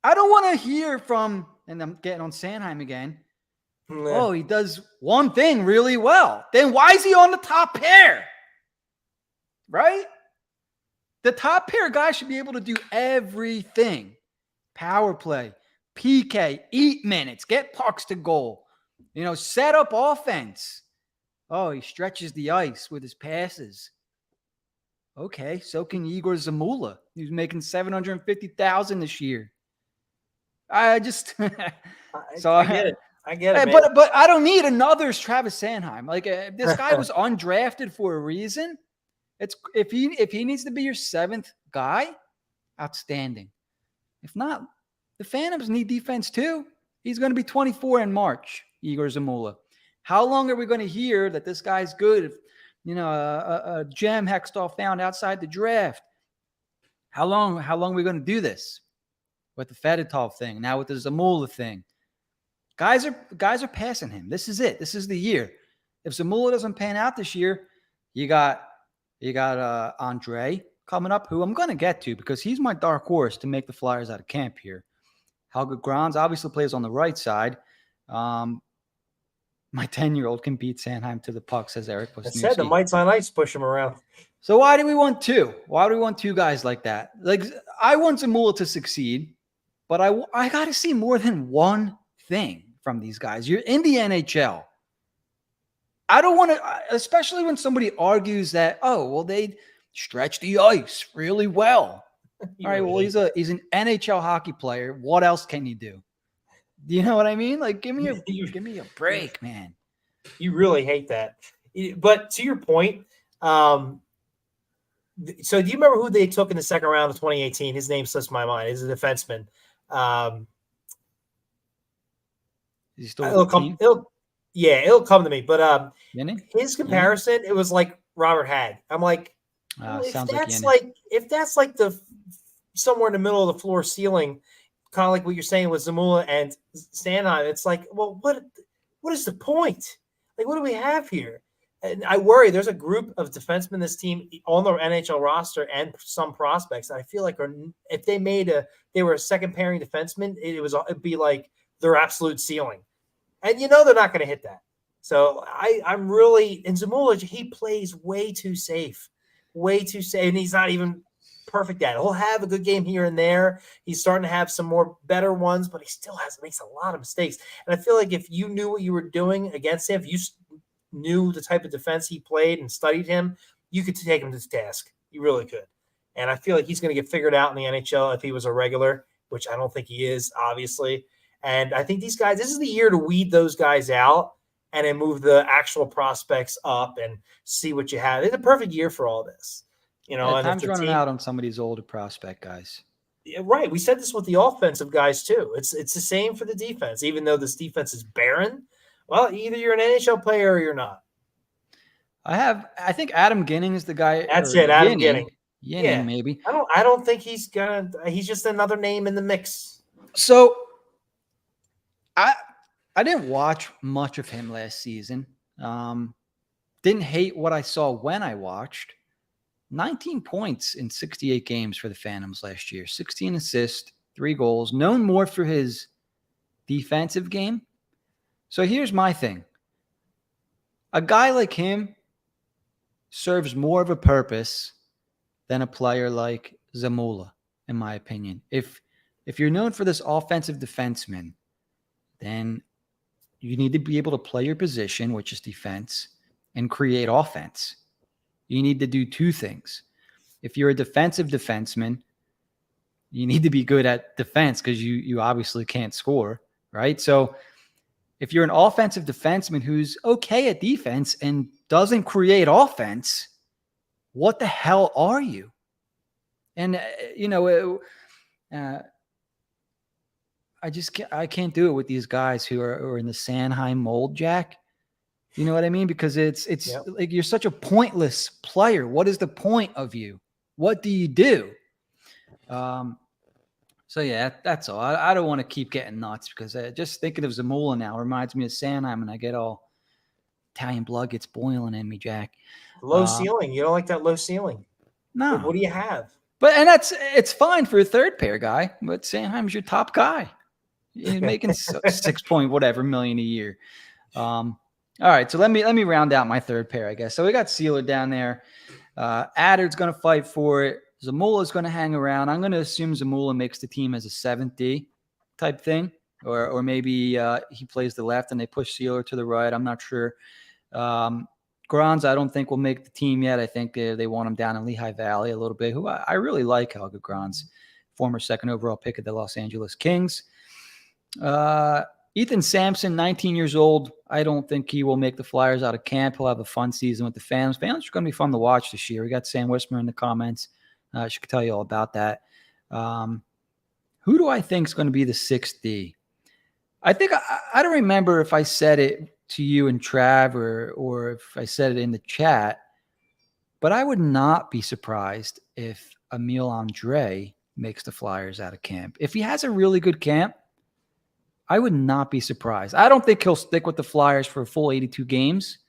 I don't want to hear from, and I'm getting on Sanheim again. Oh, he does one thing really well. Then why is he on the top pair? Right? The top pair guy should be able to do everything. Power play, PK, eat minutes, get pucks to goal, set up offense. Oh, he stretches the ice with his passes. Okay, so can Igor Zamula. He's making $750,000 this year. I just so I get it. I get it, but I don't need another Travis Sanheim. Like this guy was undrafted for a reason. It's if he needs to be your 7th guy, outstanding. If not, the Phantoms need defense too. He's going to be 24 in March, Igor Zamula. How long are we going to hear that this guy's good? If a gem Hextall found outside the draft. How long are we going to do this with the Fedotov thing? Now with the Zamula thing. Guys are passing him. This is it. This is the year. If Zamula doesn't pan out this year, you got Andre coming up, who I'm going to get to because he's my dark horse to make the Flyers out of camp here. Helge Grans obviously plays on the right side. My 10-year-old can beat Sanheim to the puck, says Eric Wisniewski. I said the Mites on Ice push him around. So why do we want 2? Why do we want 2 guys like that? Like I want Zamula to succeed, but I got to see more than one thing from these guys. You're in the NHL. I don't want to, especially when somebody argues that, they stretch the ice really well. All right, well, he's an NHL hockey player. What else can you do? Do you know what I mean? Like, give me a break, man. You really hate that. But to your point, so do you remember who they took in the second round of 2018? His name slips my mind. He's a defenseman. Is he still it'll come to me. But his comparison, Yenny? It was like Robert Hagg. I'm like, if that's like the somewhere in the middle of the floor ceiling, kind of like what you're saying with Zamula and Sanheim, it's like, well, what is the point? Like, what do we have here? And I worry there's a group of defensemen in this team on the NHL roster and some prospects that I feel like if they were a second pairing defenseman, it'd be like their absolute ceiling. And they're not going to hit that. So I'm really – and Zamula, he plays way too safe. And he's not even perfect at it. He'll have a good game here and there. He's starting to have some more better ones, but he still makes a lot of mistakes. And I feel like if you knew what you were doing against him, if you knew the type of defense he played and studied him, you could take him to task. You really could. And I feel like he's going to get figured out in the NHL if he was a regular, which I don't think he is, obviously. And I think these guys, this is the year to weed those guys out and then move the actual prospects up and see what you have. It's a perfect year for all this. You know, and time's running out on some of these older prospect guys. Yeah, right. We said this with the offensive guys too. It's the same for the defense, even though this defense is barren. Well, either you're an NHL player or you're not. I think Adam Ginning is the guy. That's it, Adam Ginning. Ginning, maybe. I don't think he's just another name in the mix. So I didn't watch much of him last season. Didn't hate what I saw when I watched. 19 points in 68 games for the Phantoms last year. 16 assists, 3 goals. Known more for his defensive game. So here's my thing. A guy like him serves more of a purpose than a player like Zamula, in my opinion. If you're known for this offensive defenseman, then you need to be able to play your position, which is defense, and create offense. You need to do 2 things. If you're a defensive defenseman, you need to be good at defense because you obviously can't score, right? So if you're an offensive defenseman who's okay at defense and doesn't create offense, what the hell are you? And, I can't do it with these guys who are in the Sanheim mold, Jack. You know what I mean? Because it's Yep. like you're such a pointless player. What is the point of you? What do you do? So yeah, that's all. I don't want to keep getting nuts because just thinking of Zamula now reminds me of Sanheim, and I get all Italian blood gets boiling in me, Jack. Low ceiling. You don't like that low ceiling? No. What do you have? But it's fine for a third pair guy, but Sanheim's your top guy. He's making 6 point whatever million a year. All right, so let me round out my third pair, I guess. So we got Sealer down there. Adder's going to fight for it. Zamula's going to hang around. I'm going to assume Zamula makes the team as a 7th D type thing, or maybe he plays the left and they push Sealer to the right. I'm not sure. Granz, I don't think will make the team yet. I think they want him down in Lehigh Valley a little bit, who I really like, Helga Granz, former 2nd overall pick of the Los Angeles Kings. Ethan Sampson, 19 years old. I don't think he will make the Flyers out of camp. He'll have a fun season with the fans. Fans are going to be fun to watch this year. We got Sam Wismer in the comments. She could tell you all about that. Who do I think is going to be the 6th D? I think I don't remember if I said it to you and Trav or if I said it in the chat, but I would not be surprised if Emil Andre makes the Flyers out of camp. If he has a really good camp, I would not be surprised. I don't think he'll stick with the Flyers for a full 82 games,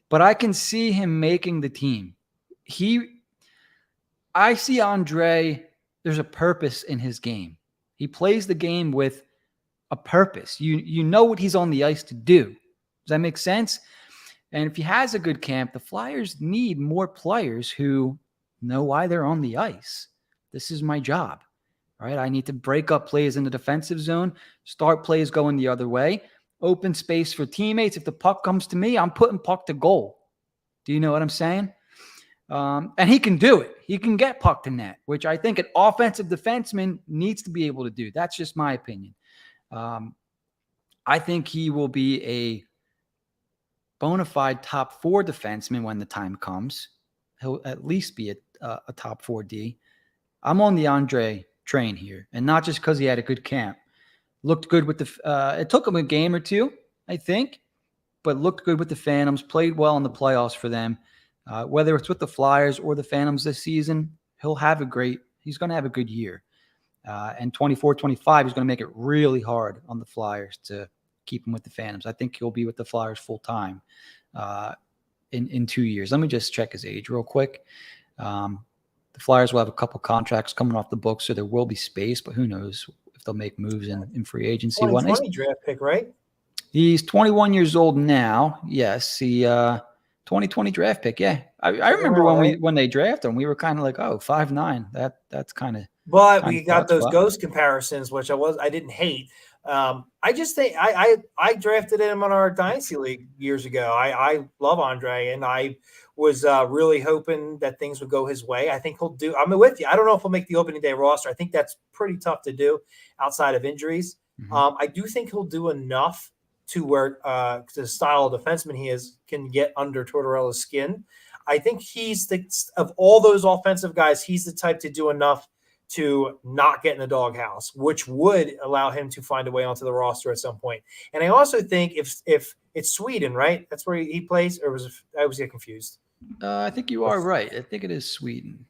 but I can see him making the team. I see Andre, there's a purpose in his game. He plays the game with a purpose. You know what he's on the ice to do. Does that make sense? And if he has a good camp, the Flyers need more players who know why they're on the ice. This is my job. Right, I need to break up plays in the defensive zone, start plays going the other way, open space for teammates. If the puck comes to me, I'm putting puck to goal. Do you know what I'm saying? And he can do it. He can get puck to net, which I think an offensive defenseman needs to be able to do. That's just my opinion. I think he will be a bona fide top 4 defenseman when the time comes. He'll at least be a top 4D. I'm on the Andre train here, and not just because he had a good camp. Looked good with it took him a game or 2, I think, but looked good with the Phantoms, played well in the playoffs for them. Whether it's with the Flyers or the Phantoms this season, he's going to have a good year. And 24-25, he's going to make it really hard on the Flyers to keep him with the Phantoms. I think he'll be with the Flyers full time in 2 years. Let me just check his age real quick. The Flyers will have a couple contracts coming off the books, so there will be space, but who knows if they'll make moves in free agency. 2020 draft pick, right? He's 21 years old now. Yes, he 2020 draft pick. Yeah. I remember when they drafted him, we were kind of like, oh, 5'9". That's kind of. But we got those ghost comparisons, which I didn't hate. I just think I drafted him on our Dynasty League years ago. I love Andre, and I was really hoping that things would go his way. I think he'll do. I'm with you. I don't know if he'll make the opening day roster. I think that's pretty tough to do outside of injuries. Mm-hmm. I do think he'll do enough to where the style of defenseman he is can get under Tortorella's skin. I think he's of all those offensive guys, he's the type to do enough to not get in the doghouse, which would allow him to find a way onto the roster at some point. And I also think if it's Sweden, right? That's where he plays, or I was getting confused. I think you are right. I think it is Sweden.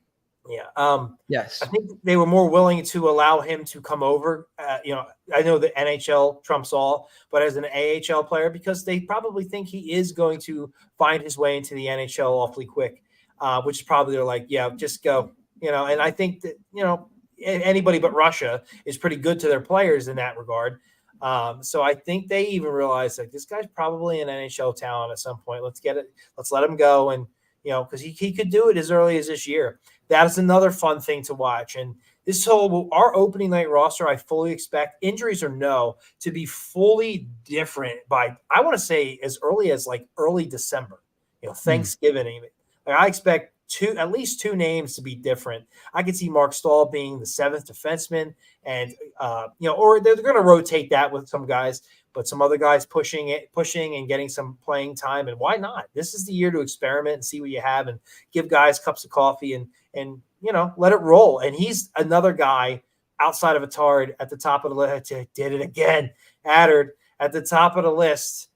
Yeah. Yes. I think they were more willing to allow him to come over. I know the NHL trumps all, but as an AHL player, because they probably think he is going to find his way into the NHL awfully quick, which is probably they're like, yeah, just go. And I think that, anybody but Russia is pretty good to their players in that regard. So I think they even realize like this guy's probably an NHL talent at some point. Let's get it. Let's let him go. And, because he could do it as early as this year. That is another fun thing to watch. And our opening night roster, I fully expect, injuries or no, to be fully different by, I want to say, as early as like early December, Thanksgiving even. Like, I expect at least two names to be different. I could see Mark Stahl being the seventh defenseman, and or they're going to rotate that with some guys, but some other guys pushing and getting some playing time. And why not? This is the year to experiment and see what you have, and give guys cups of coffee and let it roll. And he's another guy outside of Attard at the top of the list. Did it again, Attard at the top of the list,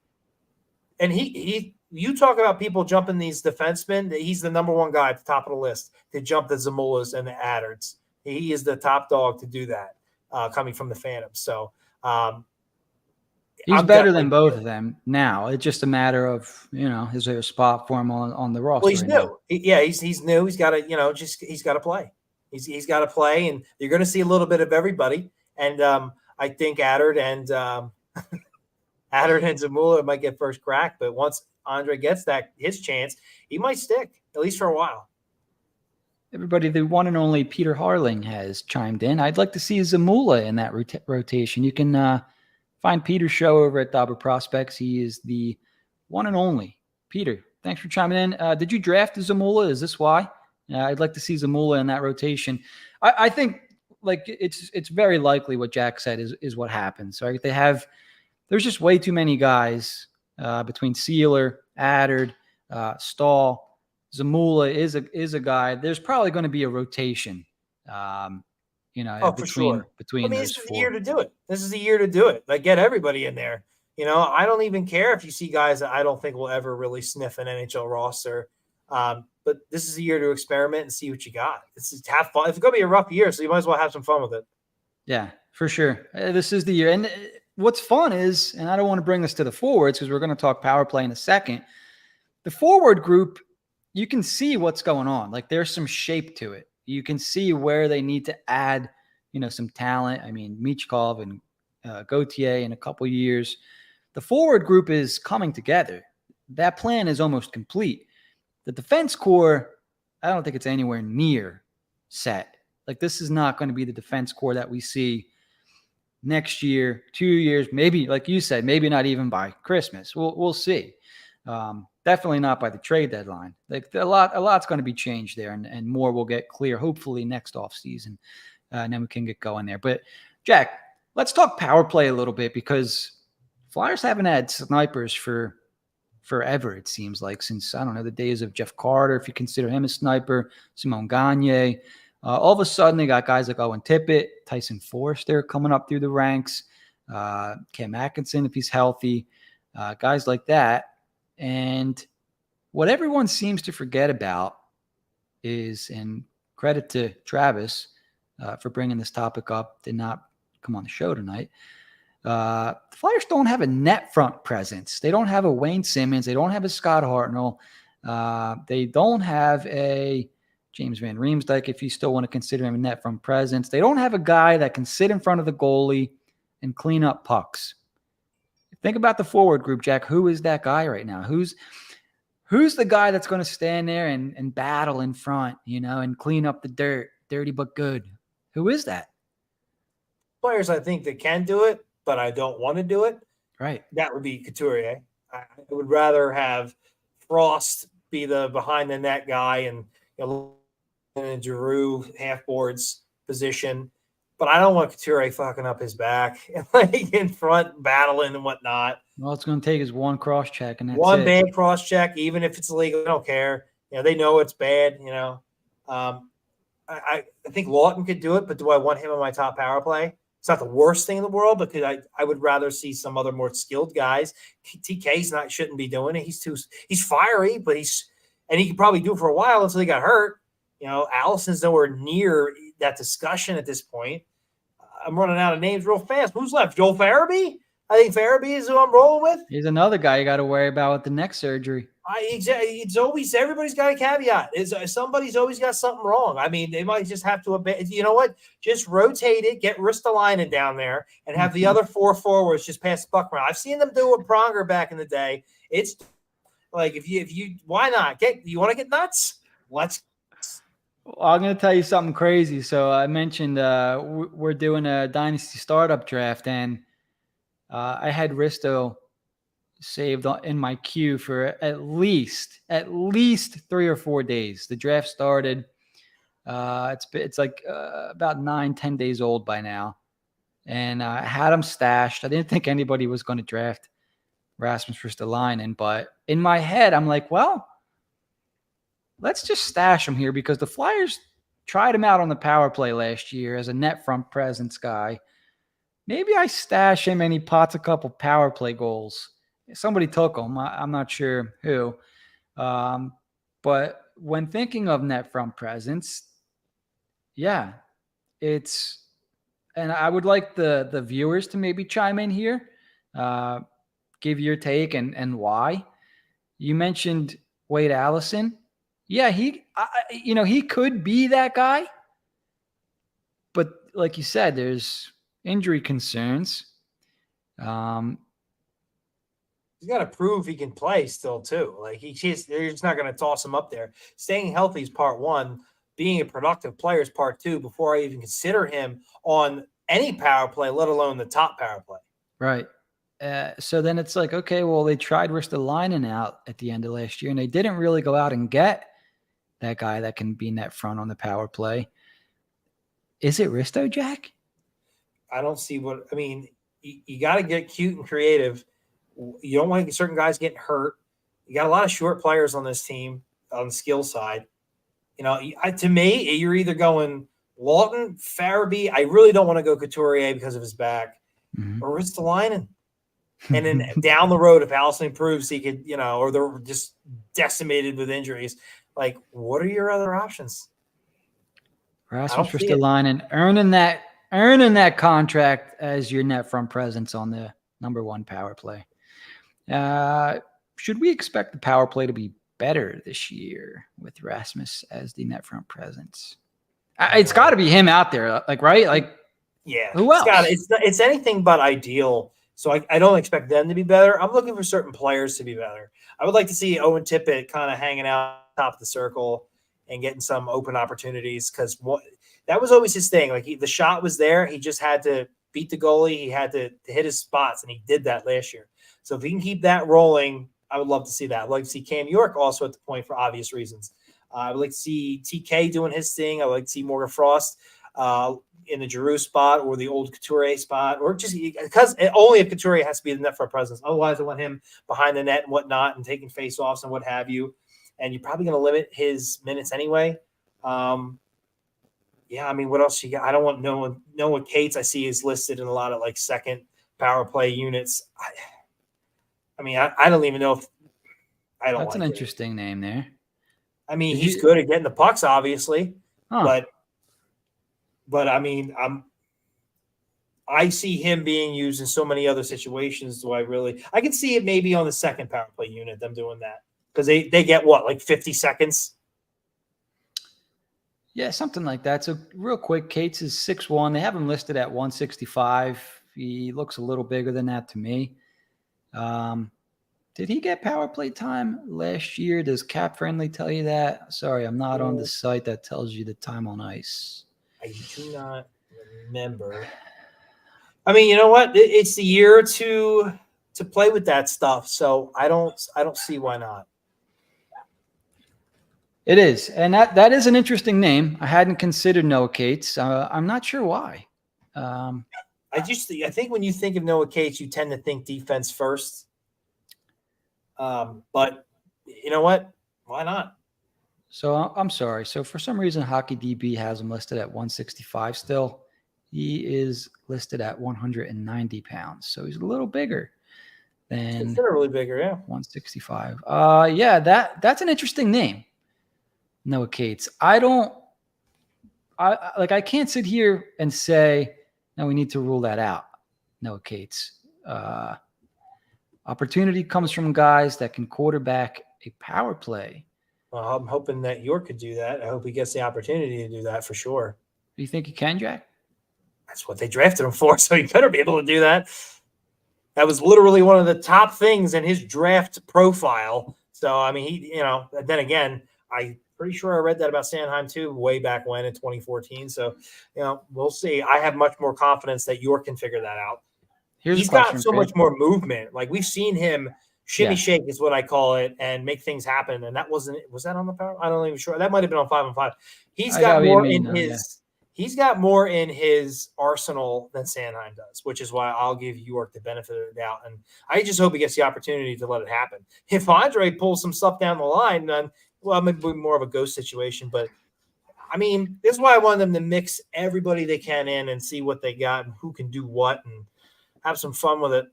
and he. You talk about people jumping these defensemen. He's the number one guy at the top of the list to jump the Zamulas and the Addards. He is the top dog to do that, coming from the Phantoms. So he's better than both of them now. It's just a matter of, is there a spot for him on the roster? Well, he's new. Yeah, he's new. He's got to, he's got to play. He's got to play, and you're going to see a little bit of everybody. And I think Addard and Zamula might get first crack, but once Andre gets his chance, he might stick, at least for a while. Everybody, the one and only Peter Harling has chimed in. I'd like to see Zamula in that rotation. You can find Peter's show over at Dauber Prospects. He is the one and only. Peter, thanks for chiming in. Did you draft Zamula? Is this why? I'd like to see Zamula in that rotation. I think it's very likely what Jack said is what happens. Right? There's just way too many guys between Sealer, Addard, Stahl. Zamula is a guy. There's probably going to be a rotation. Between this is the year to do it. This is the year to do it. Like, get everybody in there. I don't even care if you see guys that I don't think will ever really sniff an NHL roster. But this is the year to experiment and see what you got. Have fun. It's going to be a rough year, so you might as well have some fun with it. Yeah, for sure. This is the year. And what's fun is, and I don't want to bring this to the forwards because we're going to talk power play in a second. The forward group, you can see what's going on. Like, there's some shape to it. You can see where they need to add, some talent. I mean, Michkov and Gauthier in a couple years. The forward group is coming together. That plan is almost complete. The defense core, I don't think it's anywhere near set. Like, this is not going to be the defense core that we see next year, 2 years, maybe, like you said, maybe not even by Christmas. We'll see. Definitely not by the trade deadline. Like, a lot's going to be changed there, and more will get clear, hopefully next offseason, and then we can get going there. But, Jack, let's talk power play a little bit, because Flyers haven't had snipers for forever, it seems like, since, I don't know, the days of Jeff Carter, if you consider him a sniper, Simon Gagne. All of a sudden, they got guys like Owen Tippett, Tyson Forster coming up through the ranks, Cam Atkinson, if he's healthy, guys like that. And what everyone seems to forget about is, and credit to Travis for bringing this topic up, did not come on the show tonight. The Flyers don't have a net front presence. They don't have a Wayne Simmons. They don't have a Scott Hartnell. They don't have a James Van Riemsdyk, if you still want to consider him a net front presence. They don't have a guy that can sit in front of the goalie and clean up pucks. Think about the forward group, Jack. Who is that guy right now? Who's who's the guy that's going to stand there and battle in front, and clean up the dirt, dirty but good? Who is that? Players I think that can do it, but I don't want to do it. Right. That would be Couturier. I would rather have Frost be the behind the net guy and in a Giroux half boards position. But I don't want Couturier fucking up his back and like in front battling and whatnot. All it's going to take is one cross check and that's one it. bad cross check, even if it's illegal, I don't care. They know it's bad. I think Lawton could do it, but do I want him on my top power play? It's not the worst thing in the world, but I would rather see some other more skilled guys. TK's shouldn't be doing it. He's fiery, but he could probably do it for a while until he got hurt. Allison's nowhere near that discussion at this point. I'm running out of names real fast. Who's left? Joel Farabee? I think Farabee is who I'm rolling with. He's another guy you got to worry about with the neck surgery. It's always everybody's got a caveat. Somebody's always got something wrong. I mean, they might just have to abandon. You know what? Just rotate it, get Ristolainen down there, and have the other 4 forwards just pass the puck around. I've seen them do it Pronger back in the day. It's like if you why not you want to get nuts? Let's. Well, I'm going to tell you something crazy. So I mentioned we're doing a dynasty startup draft, and I had Risto saved in my queue for at least 3 or 4 days. The draft started. It's like about 9-10 days old by now, and I had him stashed. I didn't think anybody was going to draft Rasmus Ristolainen, but in my head, I'm like, well, let's just stash him here because the Flyers tried him out on the power play last year as a net front presence guy. Maybe I stash him and he pots a couple power play goals. Somebody took him. I'm not sure who. But when thinking of net front presence, yeah, and I would like the viewers to maybe chime in here, give your take and why. You mentioned Wade Allison. Yeah, he could be that guy. But like you said, there's injury concerns. He's got to prove he can play still too. Like they're just not going to toss him up there. Staying healthy is part one. Being a productive player is part two. Before I even consider him on any power play, let alone the top power play. Right. So then it's like, okay, well, they tried Ristolainen out at the end of last year, and they didn't really go out and get that guy that can be net front on the power play. Is it Risto, Jack? I don't see what – I mean, you got to get cute and creative. You don't want certain guys getting hurt. You got a lot of short players on this team on the skill side. To me, you're either going Lawton, Farabee. I really don't want to go Couturier because of his back, or Ristolainen. And then down the road, if Allison improves, he could, or they're just decimated with injuries. Like, what are your other options? Rasmus Ristolainen earning that contract as your net front presence on the number one power play. Should we expect the power play to be better this year with Rasmus as the net front presence? It's got to be him out there, right? Like, yeah. Who else? It's anything but ideal. So I don't expect them to be better. I'm looking for certain players to be better. I would like to see Owen Tippett kind of hanging out top of the circle and getting some open opportunities because that was always his thing. Like the shot was there. He just had to beat the goalie. He had to hit his spots, and he did that last year. So if he can keep that rolling, I would love to see that. I'd like to see Cam York also at the point for obvious reasons. I would like to see TK doing his thing. I would like to see Morgan Frost in the Giroux spot or the old Couturier spot, or just because only if Couturier has to be the net front presence. Otherwise, I want him behind the net and whatnot and taking face-offs and what have you. And you're probably going to limit his minutes anyway. Yeah, I mean, what else you got? I don't want Noah Cates. I see is listed in a lot of like second power play units. I mean, I don't even know if I don't. That's an interesting name there. I mean, he's good at getting the pucks, obviously, but I mean, I see him being used in so many other situations. I can see it maybe on the second power play unit, them doing that because they get like 50 seconds. Yeah, something like that. So real quick, Cates is 6'1". They have him listed at 165. He looks a little bigger than that to me. Did he get power play time last year? Does Cap Friendly tell you that? Sorry, I'm not on the site that tells you the time on ice. I do not remember. I mean, you know what? It's the year to play with that stuff, so I don't see why not. It is, and that is an interesting name. I hadn't considered Noah Cates. I'm not sure why. I think when you think of Noah Cates, you tend to think defense first. But you know what? Why not? So I'm sorry. So for some reason, Hockey DB has him listed at 165 still. He is listed at 190 pounds. So he's a little bigger than considerably bigger, yeah. 165. Yeah, that's an interesting name. Noah Cates. I can't sit here and say, no, we need to rule that out. Noah Cates. Opportunity comes from guys that can quarterback a power play. Well, I'm hoping that York could do that. I hope he gets the opportunity to do that for sure. Do you think he can, Jack? That's what they drafted him for, so he better be able to do that. That was literally one of the top things in his draft profile. So, I mean, then again, I'm pretty sure I read that about Sanheim too, way back when in 2014. So, we'll see. I have much more confidence that York can figure that out. He's got so much more movement. Like, we've seen him shimmy shake is what I call it, and make things happen. And that was that on the power? I don't even sure. That might have been on 5-on-5. He's got more in his arsenal than Sanheim does, which is why I'll give York the benefit of the doubt. And I just hope he gets the opportunity to let it happen. If Andre pulls some stuff down the line, then maybe more of a ghost situation. But I mean, this is why I want them to mix everybody they can in and see what they got and who can do what and have some fun with it.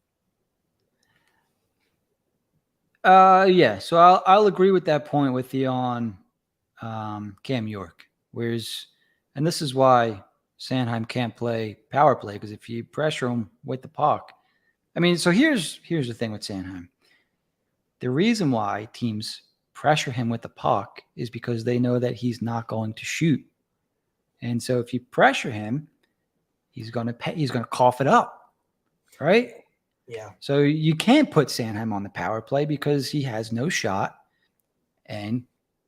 Yeah. So I'll agree with that point with you on Cam York. And this is why Sanheim can't play power play, because if you pressure him with the puck, I mean, so here's the thing with Sanheim. The reason why teams pressure him with the puck is because they know that he's not going to shoot. And so if you pressure him, he's going to cough it up, right? Yeah. So you can't put Sanheim on the power play because he has no shot and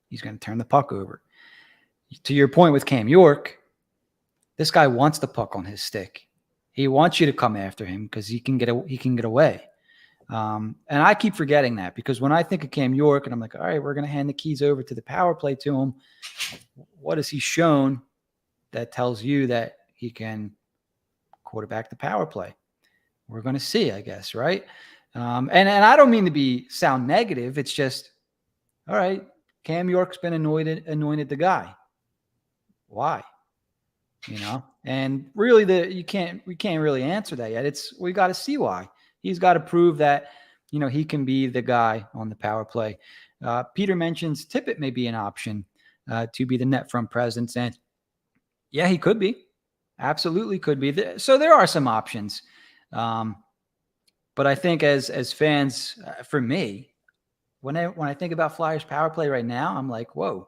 he's going to turn the puck over. To your point with Cam York, this guy wants the puck on his stick. He wants you to come after him because he can get away. And I keep forgetting that, because when I think of Cam York and I'm like, all right, we're going to hand the keys over to the power play to him, what has he shown that tells you that he can quarterback the power play? We're going to see, I guess, right? And I don't mean to sound negative. It's just, all right, Cam York's been anointed the guy. Why? And really we can't really answer that yet. We got to see why. He's got to prove that, he can be the guy on the power play. Peter mentions Tippett may be an option to be the net front presence. And yeah, he could be. Absolutely could be. So there are some options. But I think as fans, for me, when I think about Flyers power play right now, I'm like, whoa,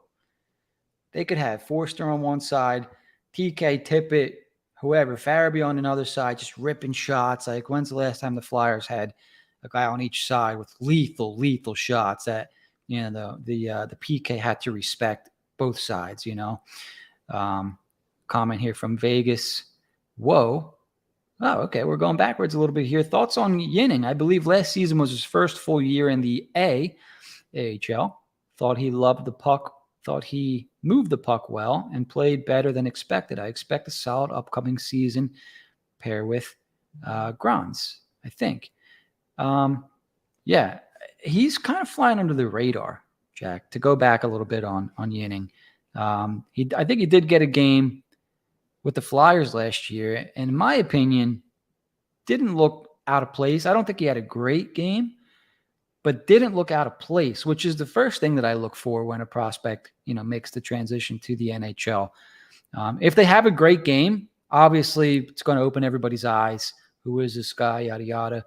they could have Forster on one side, TK, Tippett, whoever, Farabee on another side, just ripping shots. Like, when's the last time the Flyers had a guy on each side with lethal shots that, the PK had to respect both sides, Comment here from Vegas. Whoa. Oh, okay. We're going backwards a little bit here. Thoughts on Yinning? I believe last season was his first full year in the AHL. Thought he loved the puck. Thought he moved the puck well and played better than expected. I expect a solid upcoming season pair with Grans, I think. Yeah, he's kind of flying under the radar, Jack, to go back a little bit on Yinning. I think he did get a game with the Flyers last year, and in my opinion, didn't look out of place. I don't think he had a great game, but didn't look out of place, which is the first thing that I look for when a prospect, makes the transition to the NHL. If they have a great game, obviously it's going to open everybody's eyes. Who is this guy? Yada, yada.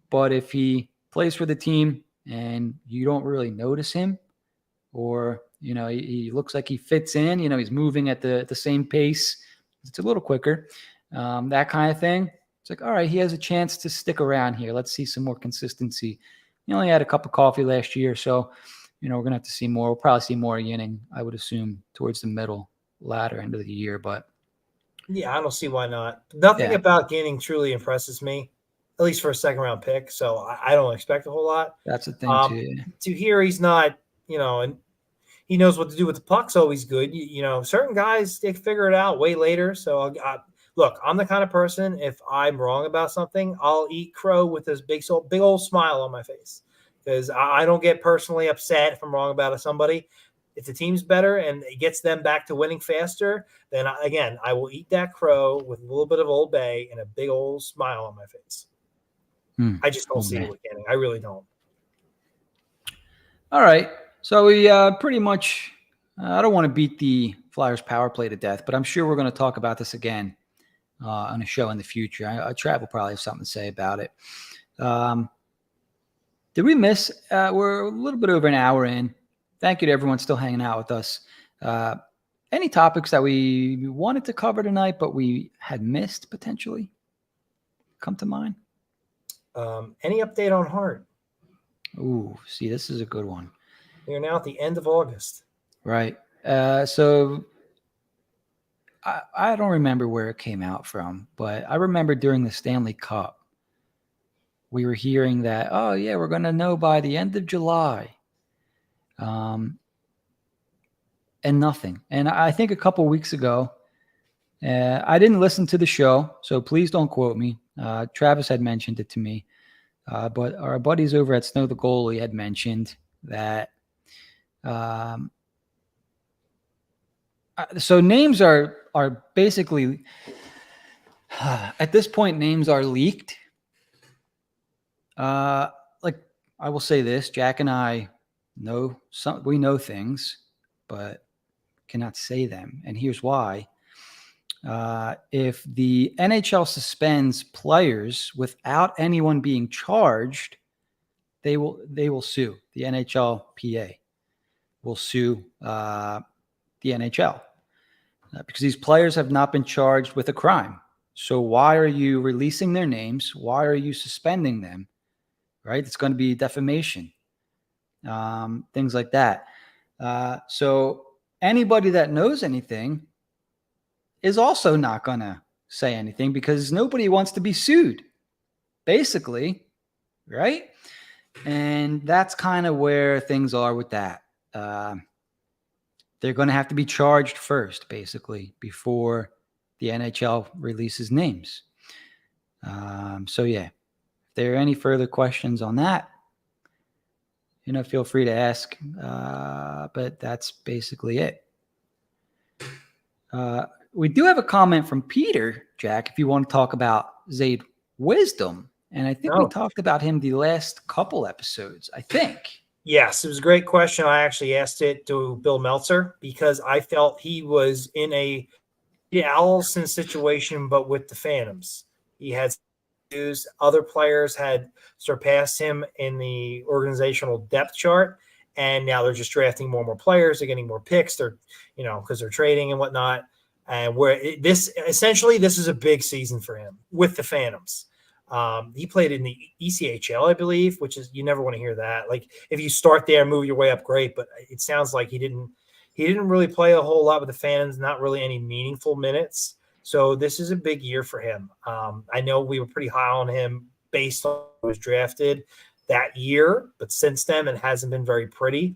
But if he plays for the team and you don't really notice him, or, he looks like he fits in, he's moving at the same pace, it's a little quicker, that kind of thing. It's like, all right, he has a chance to stick around here. Let's see some more consistency He only had a cup of coffee last year, so we're going to have to see more. We'll probably see more Yinning, I would assume, towards the latter end of the year. But yeah, I don't see why not. Nothing yeah, about Gaining truly impresses me, at least for a second-round pick. So I don't expect a whole lot. that's the thing too. To hear he's not, and he knows what to do with the puck's always good. Certain guys, they figure it out way later. So look, I'm the kind of person, if I'm wrong about something, I'll eat crow with this big old smile on my face, because I don't get personally upset if I'm wrong about somebody. If the team's better and it gets them back to winning faster, then I will eat that crow with a little bit of Old Bay and a big old smile on my face. I just don't see it with Canning. I really don't. All right. So we pretty much, I don't want to beat the Flyers power play to death, but I'm sure we're going to talk about this again on a show in the future. Trav will probably have something to say about it. Did we miss? We're a little bit over an hour in. Thank you to everyone still hanging out with us. Any topics that we wanted to cover tonight, but we had missed potentially come to mind? Any update on Hart? Ooh, see, this is a good one. We are now at the end of August. Right. So I don't remember where it came out from, but I remember during the Stanley Cup, we were hearing that, oh, yeah, we're going to know by the end of July. And nothing. And I think a couple weeks ago, I didn't listen to the show, so please don't quote me. Travis had mentioned it to me. But our buddies over at Snow the Goalie had mentioned that. So names are basically, at this point, names are leaked. Like I will say this, Jack and I we know things, but cannot say them. And here's why. If the NHL suspends players without anyone being charged, they will sue. The NHLPA will sue the NHL because these players have not been charged with a crime. So why are you releasing their names? Why are you suspending them? Right? It's going to be defamation, things like that. So anybody that knows anything is also not going to say anything because nobody wants to be sued, basically, right? And that's kind of where things are with that. They're going to have to be charged first, basically, before the NHL releases names. So, yeah, if there are any further questions on that, feel free to ask. But that's basically it. We do have a comment from Peter, Jack, if you want to talk about Zayd Wisdom. And I think we talked about him the last couple episodes, I think. Yes, it was a great question. I actually asked it to Bill Meltzer because I felt he was in a Allison situation, but with the Phantoms. He had news. Other players had surpassed him in the organizational depth chart, and now they're just drafting more and more players. They're getting more picks. They're, because they're trading and whatnot. And this is a big season for him with the Phantoms. He played in the ECHL, I believe, which is, you never want to hear that. Like if you start there and move your way up, great. But it sounds like he didn't really play a whole lot with the Phantoms, not really any meaningful minutes. So this is a big year for him. I know we were pretty high on him based on who was drafted that year, but since then it hasn't been very pretty.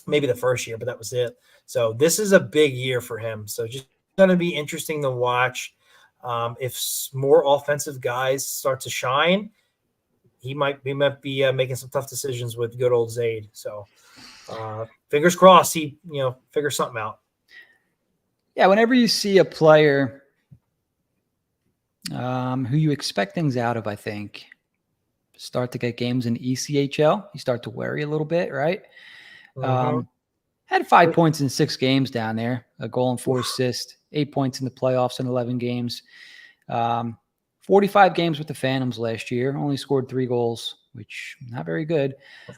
Maybe the first year, but that was it. So this is a big year for him. So just going to be interesting to watch. If more offensive guys start to shine, he might be making some tough decisions with good old Zayd. So fingers crossed he figures something out. Yeah, whenever you see a player who you expect things out of, I think, start to get games in ECHL, you start to worry a little bit, right? Mm-hmm. Had 5 points in 6 games down there, a goal and 4 assists, 8 points in the playoffs in 11 games. 45 games with the Phantoms last year, only scored 3 goals, which not very good.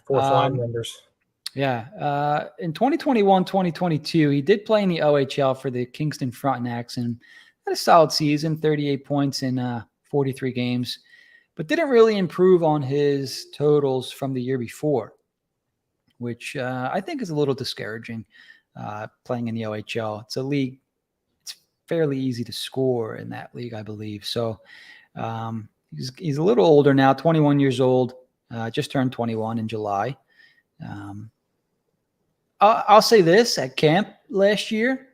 4 line members. Yeah. In 2021, 2022, he did play in the OHL for the Kingston Frontenacs and had a solid season, 38 points in 43 games. but didn't really improve on his totals from the year before, which I think is a little discouraging. Playing in the OHL, it's a league. It's fairly easy to score in that league, I believe. So he's a little older now, 21 years old. Just turned 21 in July. I'll say this: at camp last year,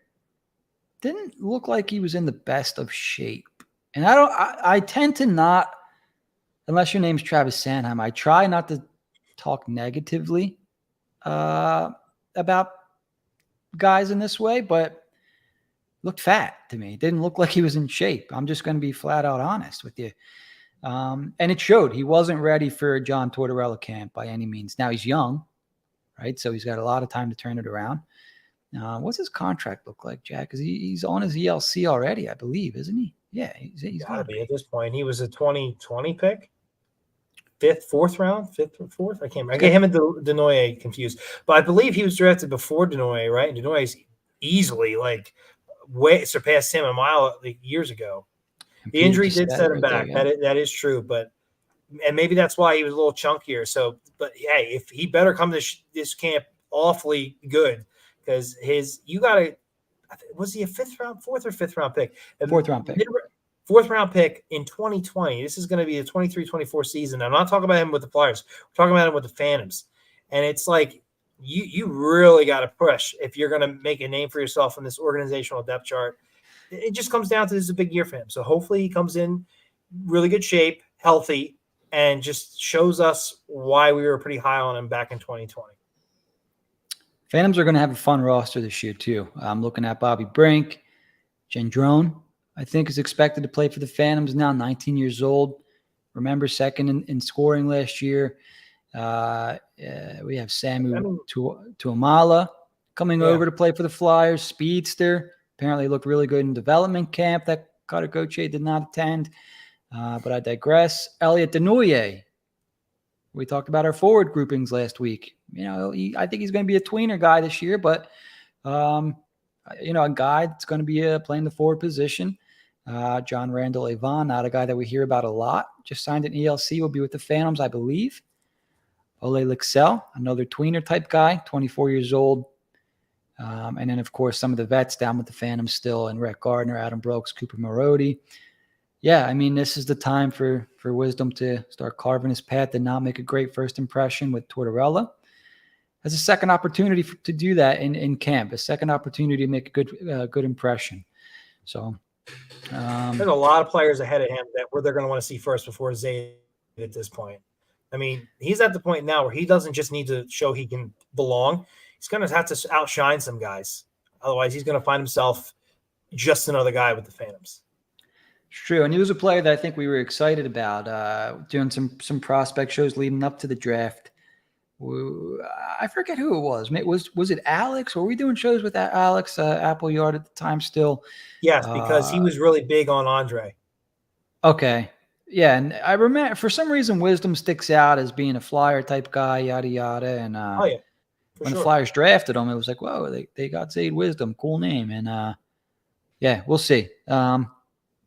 didn't look like he was in the best of shape. And I tend to not, unless your name's Travis Sanheim, I try not to talk negatively about guys in this way, but looked fat to me. It didn't look like he was in shape. I'm just going to be flat out honest with you. And it showed. He wasn't ready for John Tortorella camp by any means. Now he's young, right? So he's got a lot of time to turn it around. What's his contract look like, Jack? Because he's on his ELC already, I believe, isn't he? Yeah, he's got to be at this point. He was a 2020 pick. Fifth or fourth. I can't remember. I get him and Denoye confused. But I believe he was drafted before Denoye, right? And Denoye's easily way surpassed him a mile years ago. The injury did set him back. There, yeah. That is true. And maybe that's why he was a little chunkier. So, but hey, if he better come this camp awfully good, because was he a fourth or fifth round pick? Fourth round pick. Fourth round pick in 2020. This is going to be the 23-24 season. I'm not talking about him with the Flyers. We're talking about him with the Phantoms. And it's like you really got to push if you're going to make a name for yourself in this organizational depth chart. It just comes down to this is a big year for him. So hopefully he comes in really good shape, healthy, and just shows us why we were pretty high on him back in 2020. Phantoms are going to have a fun roster this year too. I'm looking at Bobby Brink, Gendron, I think, is expected to play for the Phantoms now, 19 years old. Remember, second in scoring last year. We have Samu Tuamala coming over to play for the Flyers. Speedster. Apparently looked really good in development camp that Carter Gauthier did not attend. But I digress. Elliot Denoye. We talked about our forward groupings last week. I think he's going to be a tweener guy this year, but, a guy that's going to be playing the forward position. John Randall Ivan, not a guy that we hear about a lot. Just signed an ELC, will be with the Phantoms, I believe. Ole Lixell, another tweener type guy, 24 years old. And then, of course, some of the vets down with the Phantoms still, and Rhett Gardner, Adam Brooks, Cooper Marody. Yeah, I mean, this is the time for Wisdom to start carving his path and not make a great first impression with Tortorella. Has a second opportunity to do that in camp, a second opportunity to make a good impression. So there's a lot of players ahead of him that they're going to want to see first before Zayd at this point. I mean, he's at the point now where he doesn't just need to show he can belong. He's going to have to outshine some guys. Otherwise, he's going to find himself just another guy with the Phantoms. It's true. And he was a player that I think we were excited about, doing some prospect shows leading up to the draft. I forget who it was. Was it Alex? Were we doing shows with Alex Appleyard at the time still? Yes, because he was really big on Andre. Okay. Yeah, and I remember for some reason Wisdom sticks out as being a Flyer type guy, yada yada. And when the Flyers drafted him, it was like, whoa, they got Zayd Wisdom, cool name. And we'll see.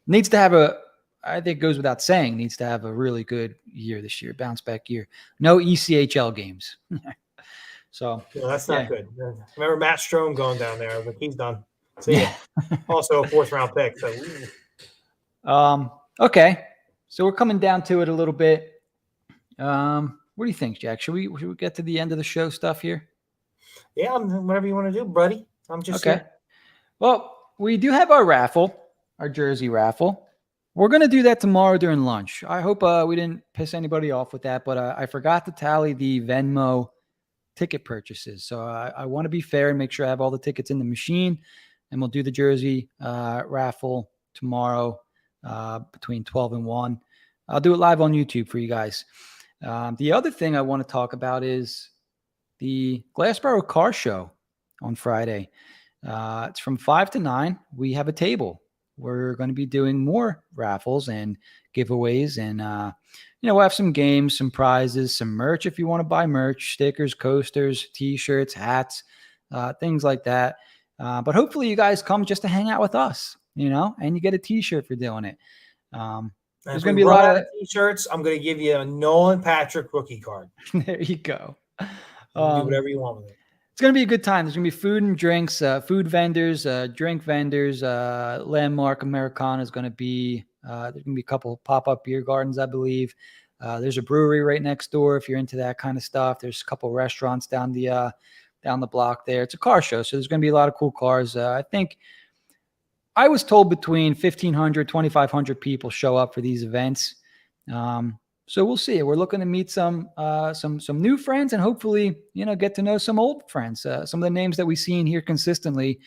Needs to have I think goes without saying, needs to have a really good year this year, bounce back year. No ECHL games. So that's not good. Remember Matt Strome going down there, but he's done. So also a fourth round pick. So okay. So we're coming down to it a little bit. What do you think, Jack? Should we get to the end of the show stuff here? Yeah, whatever you want to do, buddy. I'm just okay. Here. Well, we do have our raffle, our jersey raffle. We're going to do that tomorrow during lunch. I hope we didn't piss anybody off with that, but I forgot to tally the Venmo ticket purchases. So I want to be fair and make sure I have all the tickets in the machine, and we'll do the jersey raffle tomorrow between 12 and 1. I'll do it live on YouTube for you guys. The other thing I want to talk about is the Glassboro Car Show on Friday. It's from 5 to 9. We have a table. We're going to be doing more raffles and giveaways, and we'll have some games, some prizes, some merch if you want to buy merch, stickers, coasters, T-shirts, hats, things like that. But hopefully you guys come just to hang out with us, and you get a T-shirt for doing it. And There's if going we to be a run lot out of of t-shirts, I'm going to give you a Nolan Patrick rookie card. there you go. You can do whatever you want with it. It's going to be a good time. There's going to be food and drinks, food vendors, drink vendors. Landmark Americana is going to be. There's going to be a couple of pop-up beer gardens, I believe. There's a brewery right next door if you're into that kind of stuff. There's a couple of restaurants down the block there. It's a car show, so there's going to be a lot of cool cars. I think I was told between 1,500, 2,500 people show up for these events. So we'll see. We're looking to meet some new friends and hopefully, get to know some old friends. Some of the names that we've seen here consistently,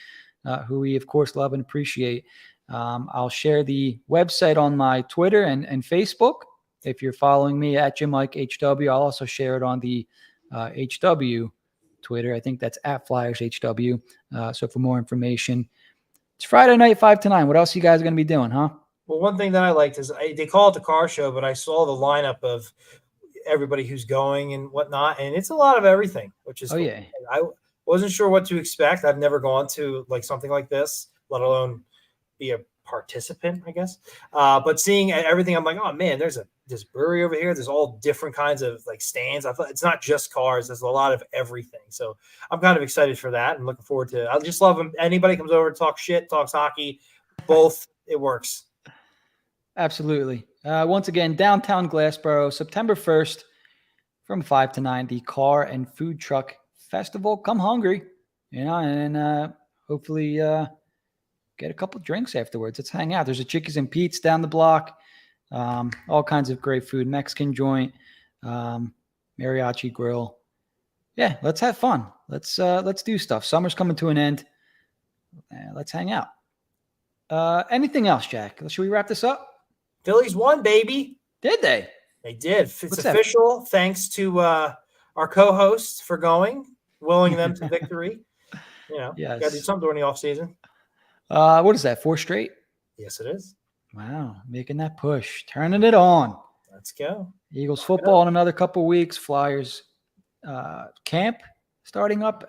who we of course love and appreciate. I'll share the website on my Twitter and Facebook. If you're following me at Jim Mike HW, I'll also share it on the HW Twitter. I think that's at Flyers HW. So for more information, it's Friday night, 5 to 9. What else you guys are going to be doing, huh? Well, one thing that I liked is they call it the car show, but I saw the lineup of everybody who's going and whatnot, and it's a lot of everything, which is Oh, cool. yeah. I wasn't sure what to expect. I've never gone to like something like this, let alone be a participant, I guess. But seeing everything, I'm like, oh man, there's this brewery over here. There's all different kinds of like stands. I thought it's not just cars. There's a lot of everything. So I'm kind of excited for that and looking forward to it. I just love them. Anybody comes over to talk shit, talks hockey, both, it works. Absolutely. Once again, downtown Glassboro, September 1st from 5 to 9, the Car and Food Truck Festival. Come hungry, and hopefully get a couple drinks afterwards. Let's hang out. There's a Chickies and Pete's down the block. All kinds of great food, Mexican joint, mariachi grill. Yeah, let's have fun. Let's do stuff. Summer's coming to an end. Let's hang out. Anything else, Jack? Should we wrap this up? Phillies won, baby. Did they? They did. It's What's official. That? Thanks to our co-hosts for willing them to victory. Yes. Got to do something during the offseason. What is that? 4 straight? Yes, it is. Wow, making that push, turning it on. Let's go. Eagles football in another couple weeks. Flyers camp starting up.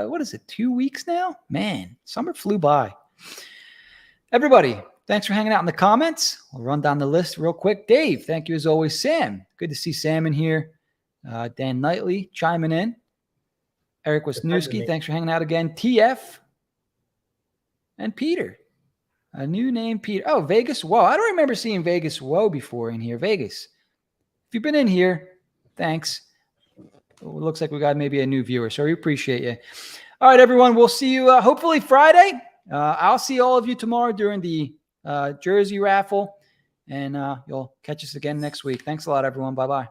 What is it? 2 weeks now? Man, summer flew by. Everybody, thanks for hanging out in the comments. We'll run down the list real quick. Dave, thank you as always. Sam, good to see Sam in here. Dan Knightley chiming in. Eric Wisniewski, thanks for hanging out again. TF and Peter. A new name, Peter. Oh, Vegas Whoa. I don't remember seeing Vegas Whoa before in here. Vegas. If you've been in here, thanks. It looks like we got maybe a new viewer, so we appreciate you. All right, everyone. We'll see you hopefully Friday. I'll see all of you tomorrow during the jersey raffle, and you'll catch us again next week. Thanks a lot, everyone. Bye-bye.